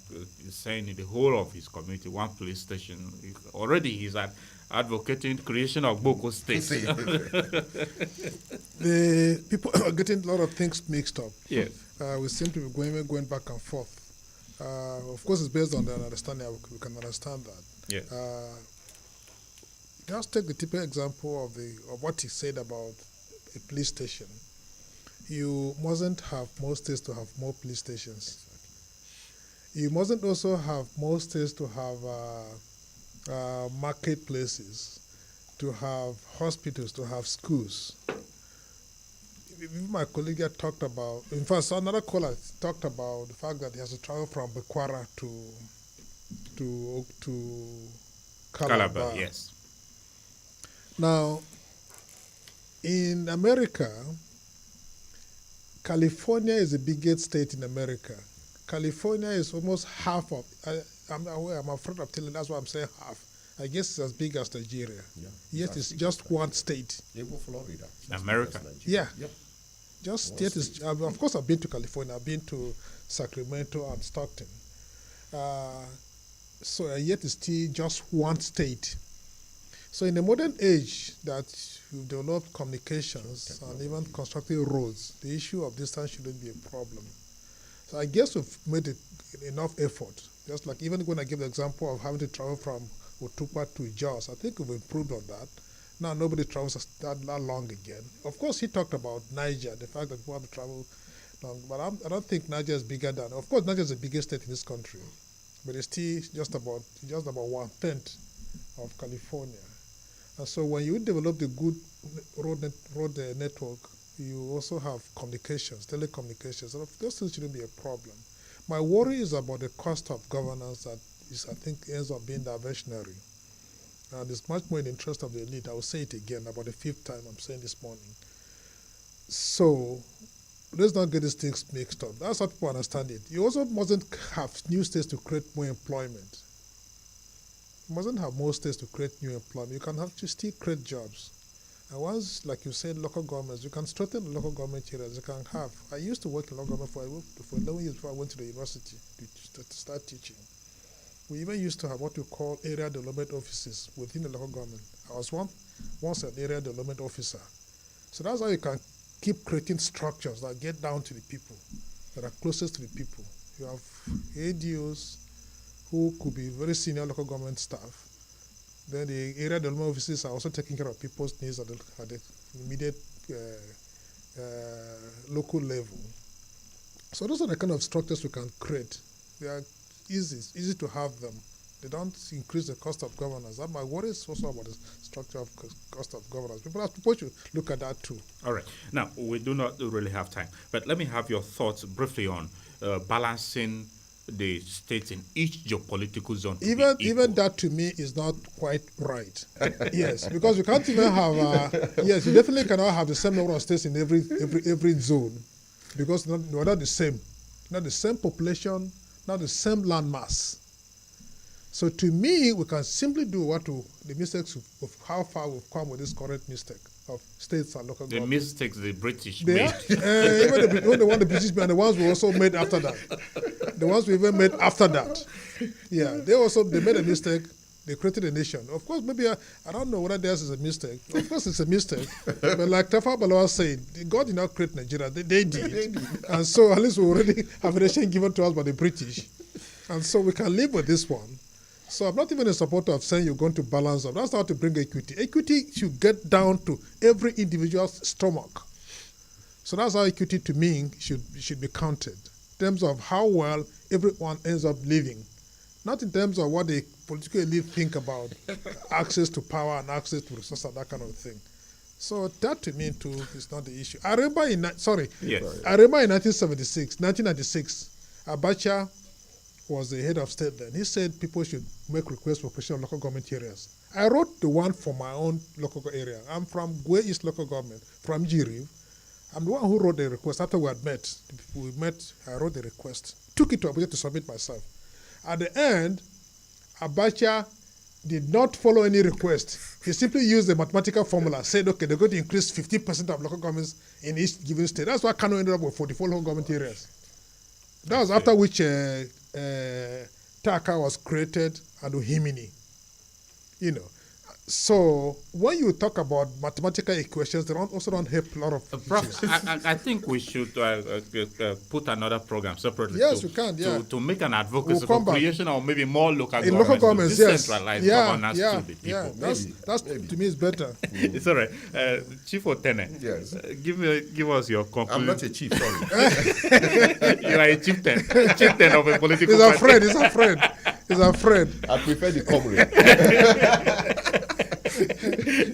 is saying in the whole of his community, one police station. Already he's advocating creation of Boko State. The people are getting a lot of things mixed up. Yes. We seem to be going back and forth. Of course, it's based on the understanding. We can understand that. Yes. Just take the typical example of what he said about a police station. You mustn't have more states to have more police stations. You mustn't also have more states to have marketplaces, to have hospitals, to have schools. My colleague had talked about, in fact, another caller talked about the fact that he has to travel from Bekwara to Calabar. Yes. Now, in America, California is the biggest state in America. California is almost half of, I'm afraid of telling, that's why I'm saying half. I guess it's as big as Nigeria. Yeah, Yet it's just one state. Even Florida. America. Yeah. Yep. Just One yet is, of course, I've been to California. I've been to Sacramento and Stockton. So yet it's still just one state. So in the modern age that we've developed communications and even constructing roads, the issue of distance shouldn't be a problem. So I guess we've made enough effort. Just like even when I give the example of having to travel from Otukpa to Jos, I think we've improved on that. Now nobody travels that long again. Of course, he talked about Niger, the fact that people have to travel long, but I don't think Niger is bigger than. Of course, Niger is the biggest state in this country, but it's still just about 1/10 of California. And so when you develop the good road network, you also have communications, telecommunications. And those things shouldn't be a problem. My worry is about the cost of governance that is, I think, ends up being diversionary. And it's much more in the interest of the elite. I will say it again, about the 5th time I'm saying this morning. So let's not get these things mixed up. That's how people understand it. You also mustn't have new states to create more employment. You mustn't have more states to create new employment. You can have to still create jobs. And once, like you said, local governments, you can strengthen the local government areas. You can have. I used to work in local government for 11 years before I went to the university to start teaching. We even used to have what we call area development offices within the local government. I was once an area development officer. So that's how you can keep creating structures that get down to the people, that are closest to the people. You have ADOs who could be very senior local government staff. Then the area development offices are also taking care of people's needs at the immediate local level. So those are the kind of structures we can create. They are easy to have them. They don't increase the cost of governance. That my worry is also about the structure of cost of governance. People should look at that too. All right. Now, we do not really have time, but let me have your thoughts briefly on balancing the states in each geopolitical zone. Even that to me is not quite right. Yes, because you can't even have. Yes, you definitely cannot have the same number of states in every zone, because we're not the same, not the same population, not the same land mass. So to me, we can simply do the mistakes of how far we've come with this current mistake of states and local government. The mistakes the British made. Even the one the British made and the ones we also made after that. The ones we even made after that. Yeah, they made a mistake. They created a nation. Of course, maybe I don't know whether theirs is a mistake. Of course, it's a mistake. But like Tafa Balawa said, God did not create Nigeria. They did. And so at least we already have a nation given to us by the British. And so we can live with this one. So I'm not even a supporter of saying you're going to balance up. That's how to bring equity. Equity should get down to every individual's stomach. So that's how equity to me should be counted. In terms of how well everyone ends up living. Not in terms of what the political elite think about access to power and access to resources and that kind of thing. So that to me too is not the issue. I remember in 1996, Abacha was the head of state then. He said people should make requests for creation of local government areas. I wrote the one for my own local area. I'm from Gwe East local government, from Jiriv. I'm the one who wrote the request after we had met. I wrote the request. Took it to Abuja to submit myself. At the end, Abacha did not follow any request. He simply used the mathematical formula, said, okay, they're going to increase 50% of local governments in each given state. That's why Kano ended up with 44 local government areas. That was after which Taka was created and Uhimini. You know. So when you talk about mathematical equations, they also don't help a lot of Prof, I think we should put another program separately. Yes, we can. Yeah. To make an advocacy for creation of maybe more local in governments, local governments, yes. Decentralized governance to the people. Yeah, that's to me is better. It's all right. Chief Otene, yes. Give us your conclusion. I'm not a chief, sorry. You are a chieftain. Chieftain of a political party. He's a friend. I prefer the comrade.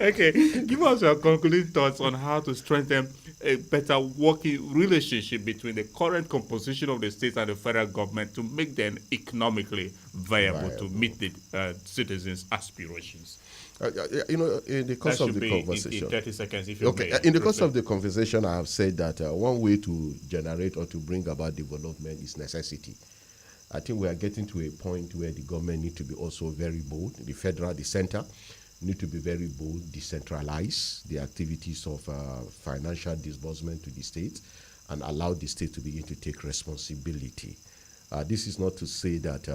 Okay, give us your concluding thoughts on how to strengthen a better working relationship between the current composition of the state and the federal government to make them economically viable. To meet the citizens' aspirations. In the course of the conversation, in 30 seconds, if you may. In the course of the conversation, I have said that one way to generate or to bring about development is necessity. I think we are getting to a point where the government need to be also very bold. The federal, the center, need to be very bold, decentralize the activities of financial disbursement to the state and allow the state to begin to take responsibility. This is not to say that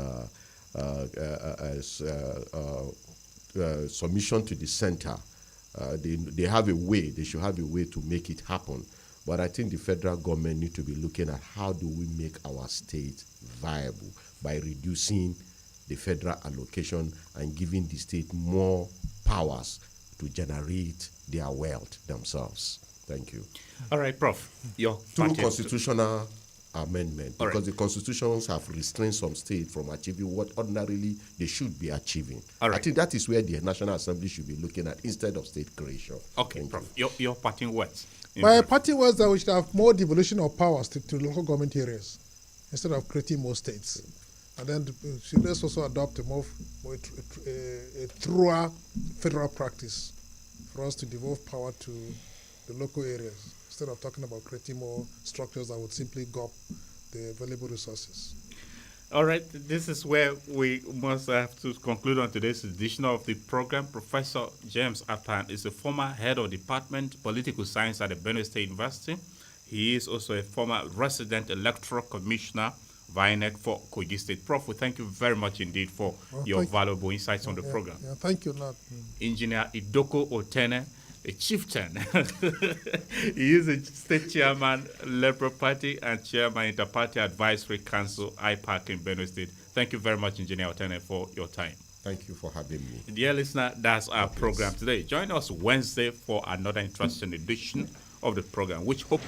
submission to the center, they have a way, they should have a way to make it happen. But I think the federal government need to be looking at how do we make our state viable by reducing the federal allocation and giving the state more powers to generate their wealth themselves. Thank you. All right, Prof. Through constitutional amendment, because the constitutions have restrained some states from achieving what ordinarily they should be achieving. I think that is where the National Assembly should be looking at instead of state creation. Okay, Prof. Your parting words. My parting words that we should have more devolution of powers to local government areas instead of creating more states. And then let's also adopt a truer federal practice for us to devolve power to the local areas instead of talking about creating more structures that would simply gulp the available resources. All right, this is where we must have to conclude on today's edition of the program. Professor James Apam is a former head of Department Political Science at the Benue State University. He is also a former resident electoral commissioner via INEC for Kogi State. Prof, we thank you very much indeed for your valuable insights on the program. Yeah, thank you, Nat. Engineer Idoko Otene, a chieftain. He is a state chairman, Labour Party, and chairman, Interparty Advisory Council, IPAC in Benue State. Thank you very much, Engineer Otene, for your time. Thank you for having me. Dear listener, that's our program today. Join us Wednesday for another interesting edition of the program, which hope...